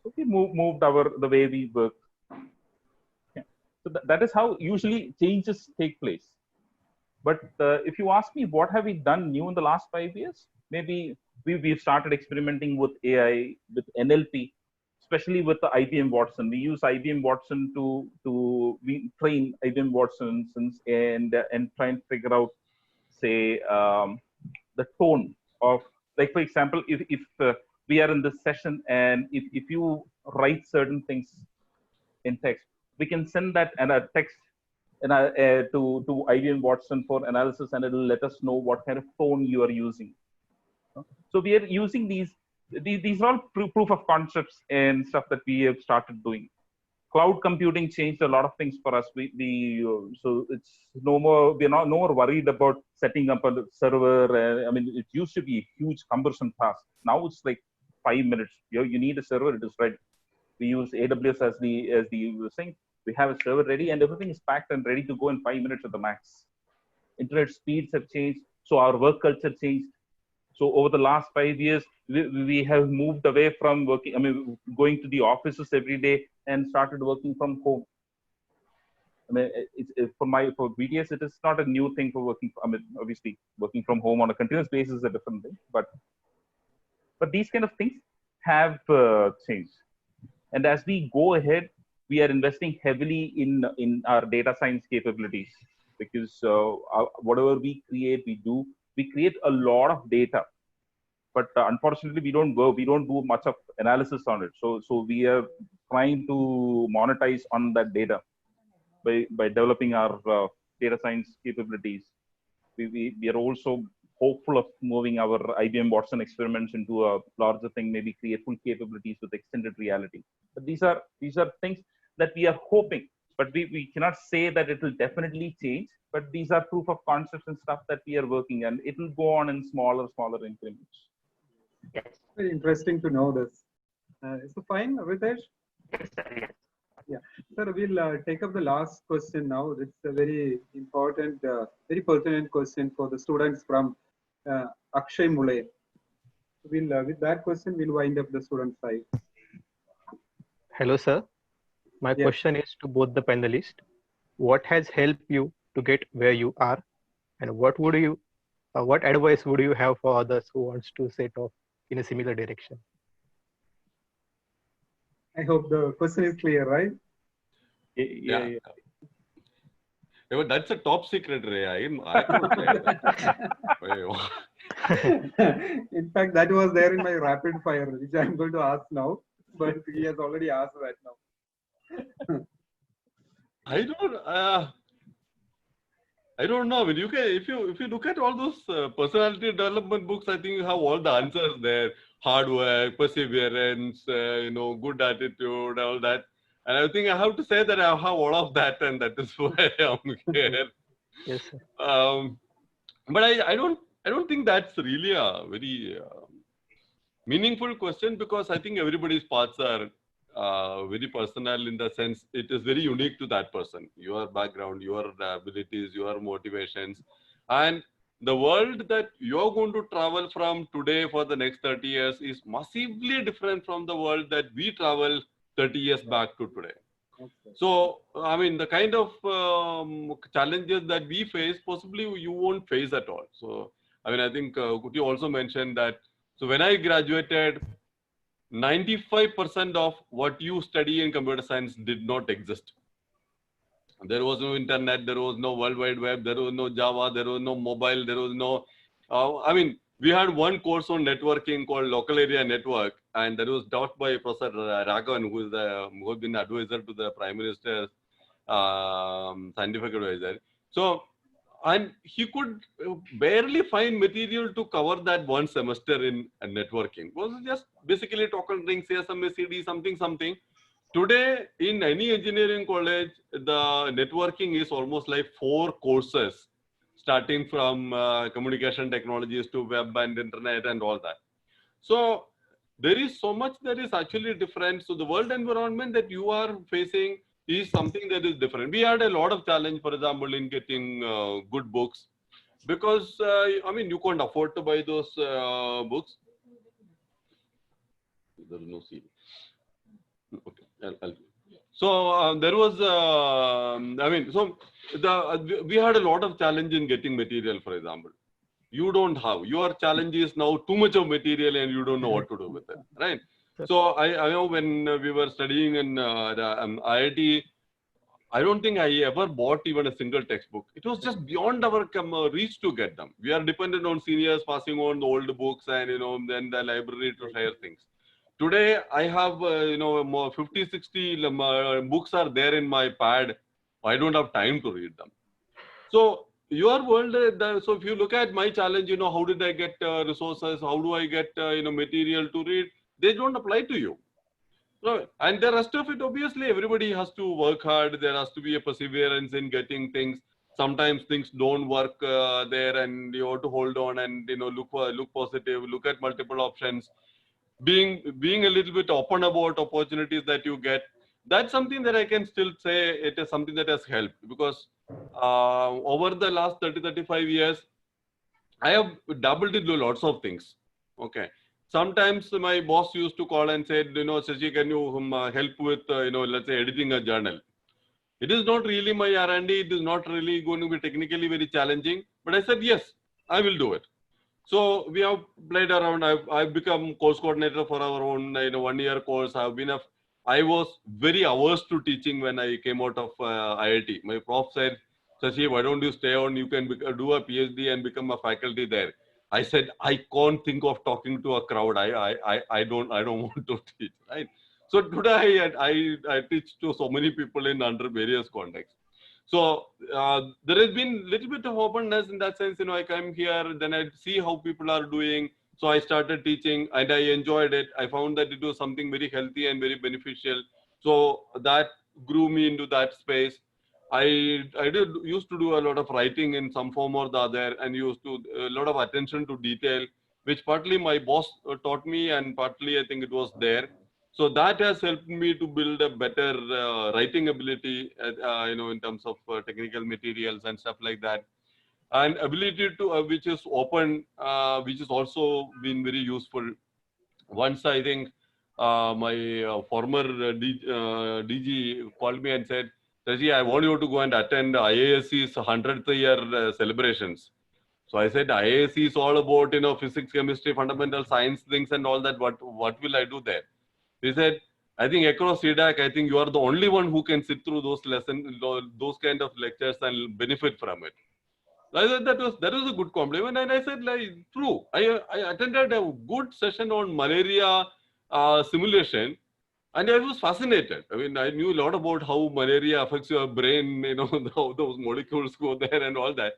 So we moved the way we work. Yeah. So that is how usually changes take place. But if you ask me, what have we done new in the last 5 years? Maybe we've started experimenting with AI, with NLP, especially with the IBM Watson. We use IBM Watson we train IBM Watsons and try and figure out, say, the tone of, like, for example, if we are in this session, and if you write certain things in text, we can send that and a text to IBM Watson for analysis, and it will let us know what kind of tone you are using. So we are using these are all proof of concepts and stuff that we have started doing. Cloud computing changed a lot of things for us. So it's we're no more worried about setting up a server. I mean, it used to be a huge cumbersome task. Now it's like 5 minutes. You need a server, it is ready. We use AWS as the thing. We have a server ready, and everything is packed and ready to go in 5 minutes at the max. Internet speeds have changed, so our work culture changed. So over the last 5 years, we have moved away from going to the offices every day and started working from home. I mean, for BTS, it is not a new thing for working. I mean, obviously, working from home on a continuous basis is a different thing, but these kind of things have changed. And as we go ahead, we are investing heavily in our data science capabilities, because whatever we create a lot of data, but unfortunately we don't do much of analysis on it. So we are trying to monetize on that data by developing our data science capabilities. We are also hopeful of moving our IBM Watson experiments into a larger thing, maybe create full capabilities with extended reality. But these are things that we are hoping, but we cannot say that it will definitely change. But these are proof of concepts and stuff that we are working, and it will go on in smaller increments. Yes. Very interesting to know this. So fine, Ritesh? Yes, sir. Yes. Yeah, sir, we'll take up the last question now. It's a very important, very pertinent question for the students from Akshay Mulay. With that question, we'll wind up the student side. Hello, sir. My question is to both the panelists. What has helped you to get where you are, and what advice would you have for others who wants to set off in a similar direction? I hope the question is clear, right? Yeah. Yeah, but that's a top secret, Ray. I don't share that. In fact, that was there in my rapid fire, which I'm going to ask now, but he has already asked that now. I don't know. I mean, you can if you look at all those personality development books, I think you have all the answers there: hard work, perseverance, good attitude, all that. And I think I have to say that I have all of that, and that is why I'm here. Yes, sir. But I don't think that's really a very meaningful question, because I think everybody's paths are very personal, in the sense it is very unique to that person, your background, your abilities, your motivations, and the world that you're going to travel from today for the next 30 years is massively different from the world that we travel 30 years back to today. So, I mean, the kind of challenges that we face, possibly you won't face at all. So, I mean, I think Kutty also mentioned that. So when I graduated, 95% of what you study in computer science did not exist. There was no internet, there was no World Wide Web, there was no Java, there was no mobile, there was no, I mean, we had one course on networking called Local Area Network, and that was taught by Professor Raghavan, who has been advisor to the Prime Minister's scientific advisor. So, and he could barely find material to cover that one semester in networking. It was just basically talking things, CSM, CD, something. Today, in any engineering college, the networking is almost like 4 courses, starting from communication technologies to web and internet and all that. So there is so much that is actually different. So the world environment that you are facing is something that is different. We had a lot of challenge, for example, in getting good books, because I mean, you can't afford to buy those books. There is no CD. Okay, so there was, I mean, so we had a lot of challenge in getting material, for example. You don't have, your challenge is now too much of material and you don't know what to do with it, right? So I know when we were studying in IIT, I don't think I ever bought even a single textbook. It was just beyond our reach to get them. We are dependent on seniors passing on the old books and, then the library to share things. Today, I have, more 50, 60 books are there in my pad. I don't have time to read them. So your world, so if you look at my challenge, how did I get resources? How do I get, material to read? They don't apply to you. So, and the rest of it, obviously, everybody has to work hard. There has to be a perseverance in getting things. Sometimes things don't work there, and you have to hold on and, look positive, look at multiple options. Being a little bit open about opportunities that you get, that's something that I can still say it is something that has helped, because over the last 30-35 years, I have dabbled into lots of things. Okay. Sometimes my boss used to call and said, Shashi, can you help with, let's say editing a journal? It is not really my R&D. It is not really going to be technically very challenging. But I said, yes, I will do it. So we have played around. I've become course coordinator for our own 1-year course. I was very averse to teaching when I came out of IIT. My prof said, Shashi, why don't you stay on? You can do a PhD and become a faculty there. I said, I can't think of talking to a crowd. I don't want to teach, right? So today I teach to so many people under various contexts. So there has been a little bit of openness in that sense. I come here, then I see how people are doing. So I started teaching and I enjoyed it. I found that it was something very healthy and very beneficial. So that grew me into that space. I used to do a lot of writing in some form or the other, and used to a lot of attention to detail, which partly my boss taught me, and partly I think it was there. So that has helped me to build a better writing ability, in terms of technical materials and stuff like that, and ability to which is open, which has also been very useful. Once I think my former DG called me and said, Shashi, I want you to go and attend IASC's 100th year celebrations. So I said, IASC is all about, physics, chemistry, fundamental science things and all that. What will I do there? He said, I think across CDAC, I think you are the only one who can sit through those lessons, those kind of lectures and benefit from it. I said that was a good compliment, and I said, like, true. I attended a good session on malaria simulation, and I was fascinated. I mean, I knew a lot about how malaria affects your brain, you know, how those molecules go there and all that.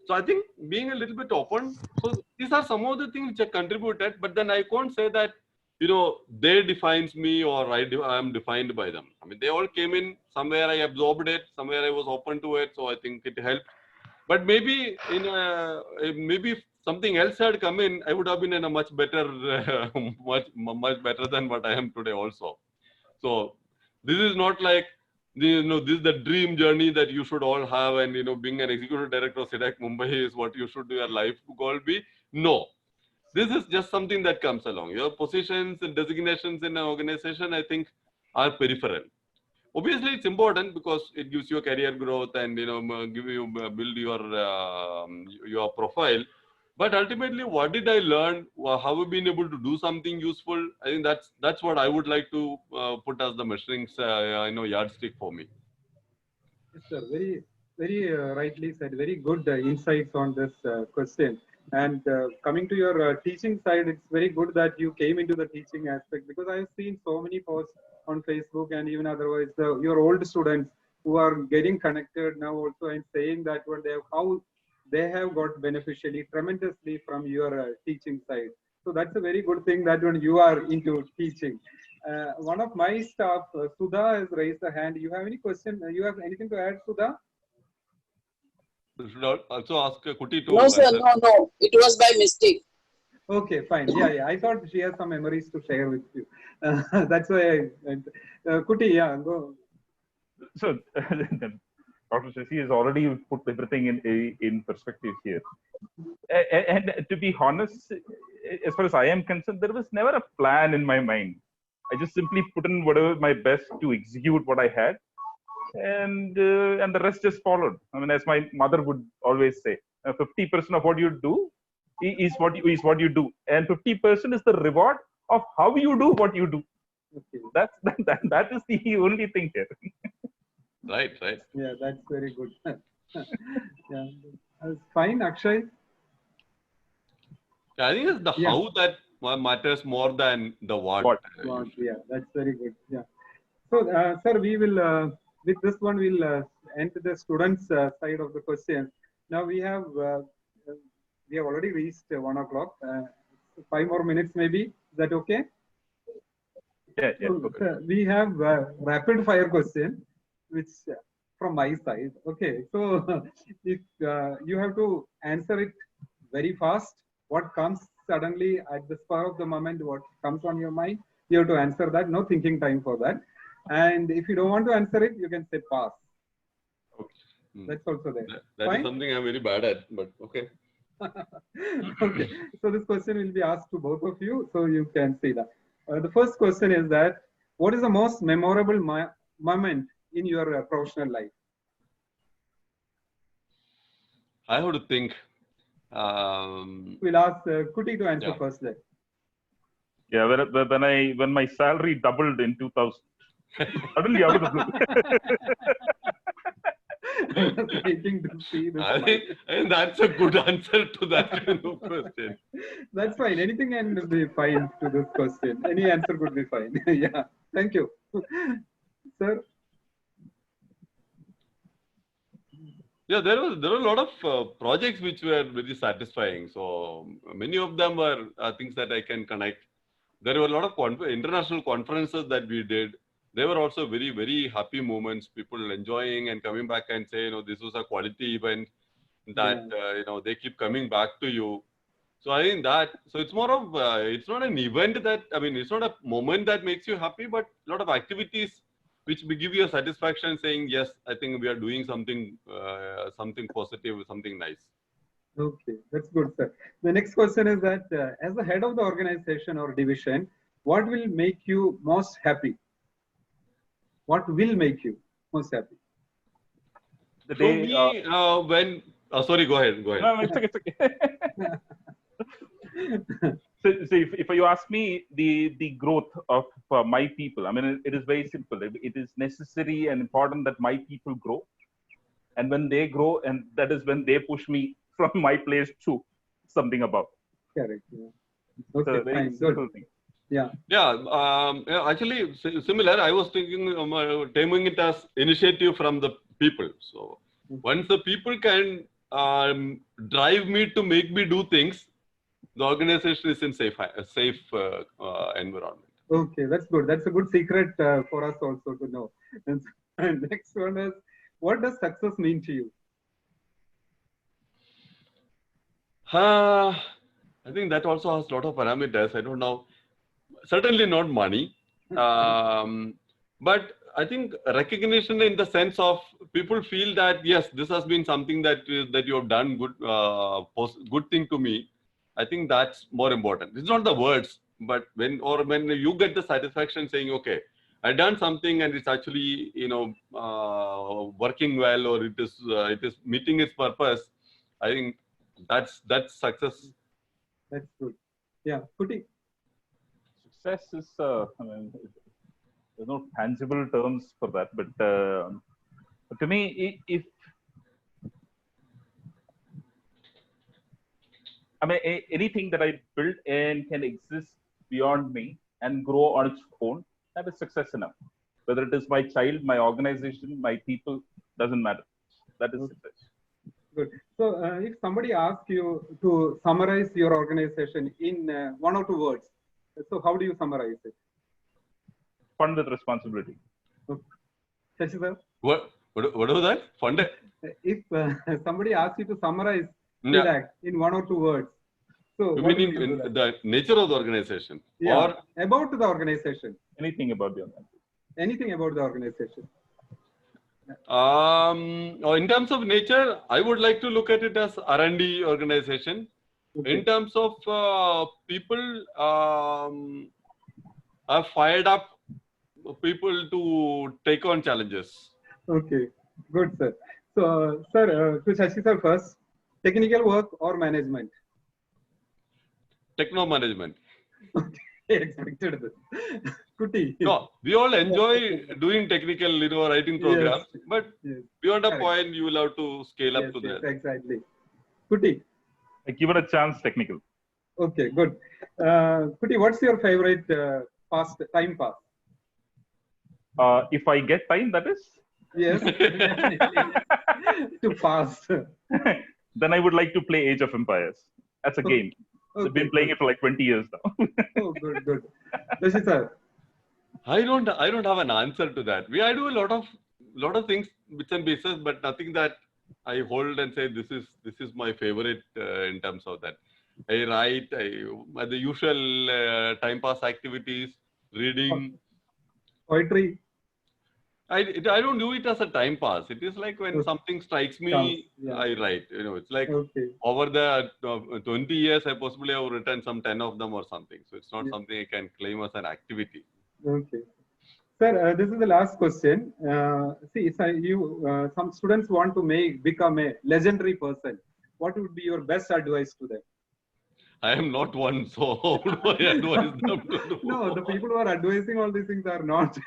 So I think being a little bit open. So these are some of the things which I contributed, but then I can't say that, you know, they defines me or I am defined by them. I mean, they all came in somewhere. I absorbed it, somewhere I was open to it. So I think it helped. But maybe maybe if something else had come in, I would have been in a much better, much better than what I am today also. So this is not like, you know, this is the dream journey that you should all have, and, you know, being an executive director of CDAC Mumbai is what you should do your life goal be. No, this is just something that comes along. Your positions and designations in an organization, I think, are peripheral. Obviously, it's important because it gives you a career growth and, you know, build your profile. But ultimately, what did I learn? How have I been able to do something useful? I think that's what I would like to put as the measuring yardstick for me. Yes, sir. Very rightly said. Very good insights on this question. And coming to your teaching side, it's very good that you came into the teaching aspect, because I have seen so many posts on Facebook and even otherwise, your old students who are getting connected now also and saying that how they have got beneficially tremendously from your teaching side. So that's a very good thing that when you are into teaching. One of my staff, Sudha, has raised a hand. You have any question? You have anything to add, Sudha? You should also ask Kutty to No, sir, answer. no. It was by mistake. Okay, fine. Yeah. I thought she has some memories to share with you. That's why Kutty, yeah, go. So, Dr. Shashi has already put everything in perspective here. And to be honest, as far as I am concerned, there was never a plan in my mind. I just simply put in whatever my best to execute what I had, and the rest just followed. I mean, as my mother would always say, 50% of what you do is what you do, and 50% is the reward of how you do what you do. Okay. That is the only thing here. Right. Yeah, that's very good. Yeah, that's fine, Akshay. I think it's the how that matters more than the what. Yeah, that's very good. Yeah. So, sir, we will with this one we'll end the students' side of the question. Now we have already reached 1 o'clock. 5 more minutes, maybe. Is that okay? Yeah. So, Okay. we have rapid fire question, which from my side. Okay. So, if you have to answer it very fast, what comes suddenly at the spur of the moment, what comes on your mind, you have to answer that. No thinking time for that. And if you don't want to answer it, you can say pass. Okay. That's also there. That is something I'm very bad at, but okay. Okay. So this question will be asked to both of you, so you can see that. The first question is that, what is the most memorable moment in your professional life? I have to think. We'll ask Kutty to answer first then. Yeah, when my salary doubled in 2000, suddenly out of the blue. Waiting to see this. And that's a good answer to that kind of question. That's fine. Anything can be fine to this question. Any answer could be fine. Yeah. Thank you, sir. Yeah, there were a lot of projects which were very satisfying. So many of them were things that I can connect. There were a lot of international conferences that we did. They were also very, very happy moments. People enjoying and coming back and say, you know, this was a quality event that, you know, they keep coming back to you. So I think that, so it's more of, it's not an event that, I mean, it's not a moment that makes you happy, but a lot of activities which will give you a satisfaction saying, yes, I think we are doing something, something positive, something nice. Okay, that's good, sir. The next question is that as the head of the organization or division, what will make you most happy? What will make you most happy? For me, when, sorry, go ahead. No, it's okay. So if you ask me, the growth of my people, I mean, it is very simple. It is necessary and important that my people grow. And when they grow, and that is when they push me from my place to something above. Correct. Yeah. So Okay, very fine. simple Good. thing. Yeah. Yeah, actually, similar. I was thinking, terming it as initiative from the people. So once the people can drive me to make me do things, the organization is in a safe environment. Okay, that's good. That's a good secret for us also to know. And next one is, what does success mean to you? I think that also has a lot of parameters. I don't know. Certainly not money. But I think recognition in the sense of people feel that, yes, this has been something that you have done good thing to me. I think that's more important. It's not the words, but when you get the satisfaction saying, okay, I done something and it's actually, working well, or it is meeting its purpose. I think that's success. That's good. Yeah, Kutty. Success is, I mean, there's no tangible terms for that, but to me, if I mean, anything that I build and can exist beyond me and grow on its own, that is success enough. Whether it is my child, my organization, my people, doesn't matter. That is success. Good. So if somebody asks you to summarize your organization in 1 or 2 words, so how do you summarize it? Fun with responsibility. Okay. Shashi sir? What was that? Fund? If somebody asks you to summarize Yeah. CDAC in 1 or 2 words, so You what meaning do you do? the nature of the organization? Yeah, Or about the organization. Anything about the organization. Anything about the organization. in terms of nature, I would like to look at it as R&D organization. Okay. In terms of people, are fired up people to take on challenges. Okay, good sir. So sir, to Shashi sir first, technical work or management? Techno management. Expected this. Kutty. No, we all enjoy doing technical, writing programs, Yes, but yes. beyond a Correct. point, you will have to scale up Yes, to yes, that. exactly. Kutty. Give it a chance, technical. Okay, good. Kutty, what's your favorite time pass? If I get time, that is. Yes, definitely. To pass. Then I would like to play Age of Empires. That's a game. I've been playing it for like 20 years now. Oh, good, good. Shashi sir. I don't have an answer to that. I do a lot of things, bits and pieces, but nothing that I hold and say this is my favorite in terms of that. I write, the usual time pass activities, reading. Poetry. I don't do it as a time pass. It is like when something strikes me, Yeah. I write. It's like Okay. over the 20 years, I possibly have written some 10 of them or something. So it's not Yeah. something I can claim as an activity. Okay. Sir, this is the last question. See, some students want to become a legendary person. What would be your best advice to them? I am not one, so how do I advise them to do? No, the people who are advising all these things are not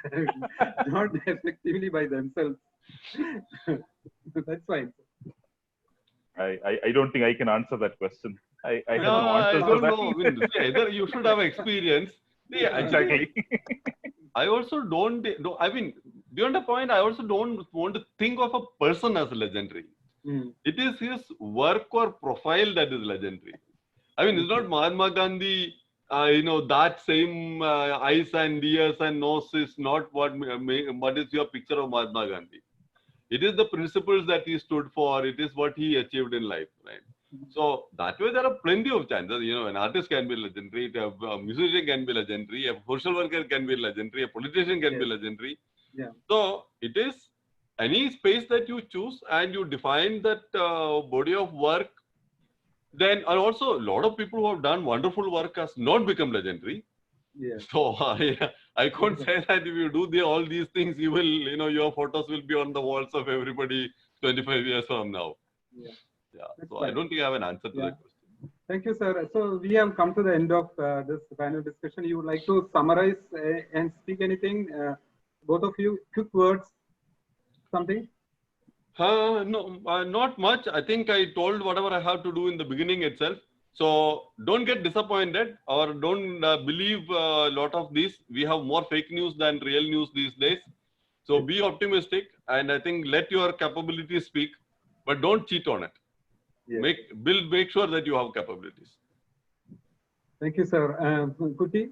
not effectively by themselves. That's fine. I don't think I can answer that question. I have No, no I answer to don't that. know. I mean, either you should have experience. Yeah, Exactly. I also don't. I mean, beyond a point, I also don't want to think of a person as legendary. It is his work or profile that is legendary. I mean, it's not Mahatma Gandhi. That same eyes and ears and nose is not what is your picture of Mahatma Gandhi. It is the principles that he stood for. It is what he achieved in life, right? So that way, there are plenty of chances. An artist can be legendary, a musician can be legendary, a social worker can be legendary, a politician can be legendary. Yeah. So it is any space that you choose and you define that body of work. Then, and also a lot of people who have done wonderful work has not become legendary. Yeah. So I can't say that if you do all these things, you will, your photos will be on the walls of everybody 25 years from now. Yeah. Yeah. That's So fine. I don't think I have an answer to that question. Thank you, sir. So we have come to the end of this panel discussion. You would like to summarize and speak anything? Both of you, quick words, something? No, not much. I think I told whatever I have to do in the beginning itself. So don't get disappointed or don't believe a lot of these. We have more fake news than real news these days. So be optimistic, and I think let your capabilities speak, but don't cheat on it. Yes. Make sure that you have capabilities. Thank you, sir. Kutty?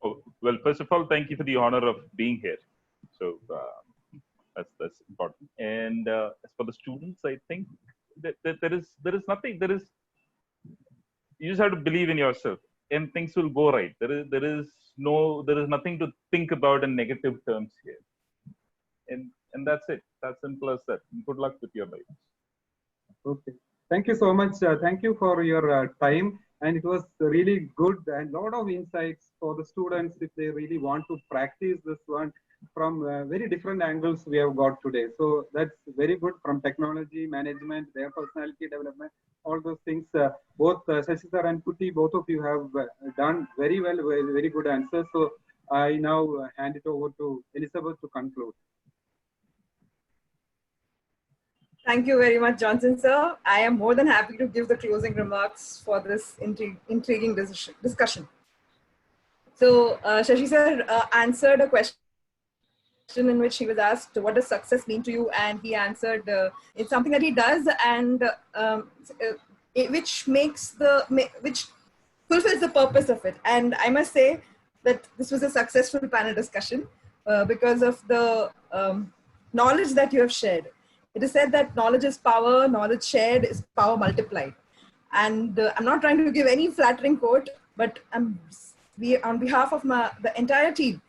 Oh, well, first of all, thank you for the honor of being here. So that's important. And as for the students, I think that there is nothing. You just have to believe in yourself, and things will go right. There is nothing to think about in negative terms here. And that's it. That's simple as that. Good luck with your life. Okay. Thank you so much. Thank you for your time. And it was really good and a lot of insights for the students if they really want to practice this one from very different angles we have got today. So that's very good from technology, management, their personality development, all those things. Both Sashi sir and Kutty, both of you have done very well, very good answers. So I now hand it over to Elizabeth to conclude. Thank you very much, Johnson sir. I am more than happy to give the closing remarks for this intriguing discussion. So Shashi sir answered a question in which he was asked, what does success mean to you? And he answered, it's something that he does and which fulfills the purpose of it. And I must say that this was a successful panel discussion because of the knowledge that you have shared. It is said that knowledge is power, knowledge shared is power multiplied. And I'm not trying to give any flattering quote, but on behalf of the entire team,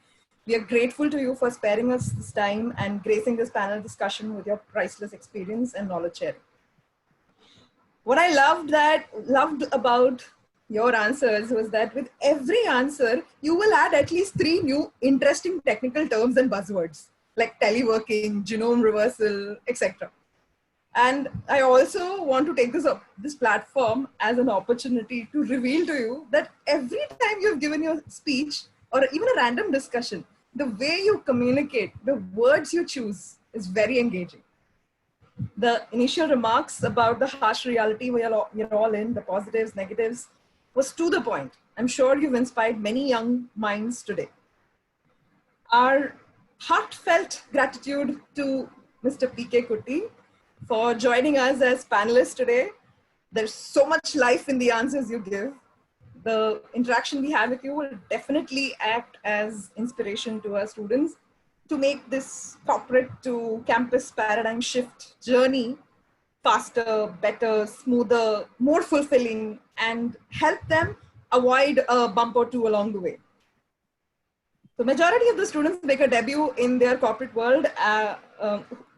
we are grateful to you for sparing us this time and gracing this panel discussion with your priceless experience and knowledge sharing. What I loved about your answers was that with every answer, you will add at least 3 new interesting technical terms and buzzwords, like teleworking, genome reversal, etc. And I also want to take this platform as an opportunity to reveal to you that every time you've given your speech or even a random discussion, the way you communicate, the words you choose is very engaging. The initial remarks about the harsh reality we're all in, the positives, negatives, was to the point. I'm sure you've inspired many young minds today. Our heartfelt gratitude to Mr. P.K. Kutty for joining us as panelists today. There's so much life in the answers you give. The interaction we have with you will definitely act as inspiration to our students to make this corporate to campus paradigm shift journey faster, better, smoother, more fulfilling, and help them avoid a bump or two along the way. The majority of the students make a debut in their corporate world.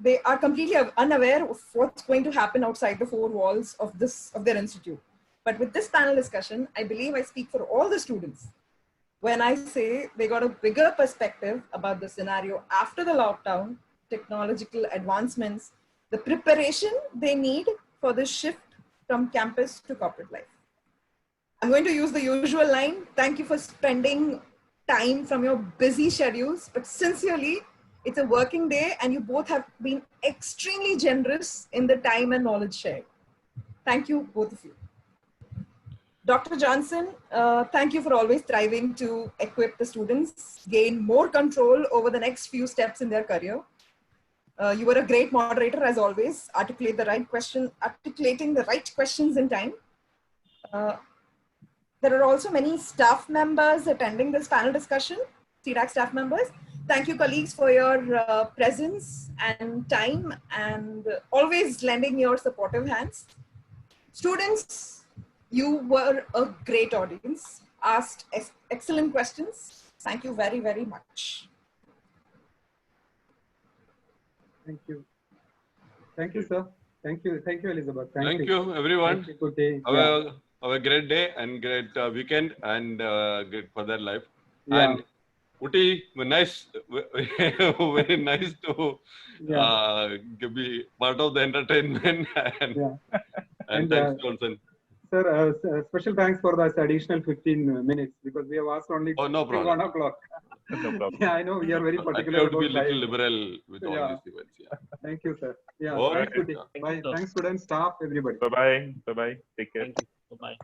They are completely unaware of what's going to happen outside the 4 walls of their institute. But with this panel discussion, I believe I speak for all the students when I say they got a bigger perspective about the scenario after the lockdown, technological advancements, the preparation they need for the shift from campus to corporate life. I'm going to use the usual line. Thank you for spending time from your busy schedules, but sincerely, it's a working day and you both have been extremely generous in the time and knowledge shared. Thank you, both of you. Dr. Johnson, thank you for always striving to equip the students, gain more control over the next few steps in their career. You were a great moderator as always, articulating the right questions in time. There are also many staff members attending this panel discussion, CDAC staff members. Thank you, colleagues, for your presence and time and always lending your supportive hands. Students, you were a great audience, asked excellent questions. Thank you very, very much. Thank you. Thank you, sir. Thank you. Thank you, Elizabeth. Thank you, everyone. Thank you, Kutty. Have a great day and great weekend and great further life. Yeah. And Kutty, nice, very nice to be part of the entertainment. And thanks, Johnson. Sir, special thanks for this additional 15 minutes because we have asked only Oh, no till problem. 1 o'clock. No problem. Yeah, I know we are very I particular have to be a about little time. liberal with all Yeah. these events. Yeah. Thank you, sir. Yeah, All thanks, right. Kutty. Yeah. Bye. Thanks, students, staff, everybody. Bye bye. Bye bye. Take care. Thank you. Bye-bye.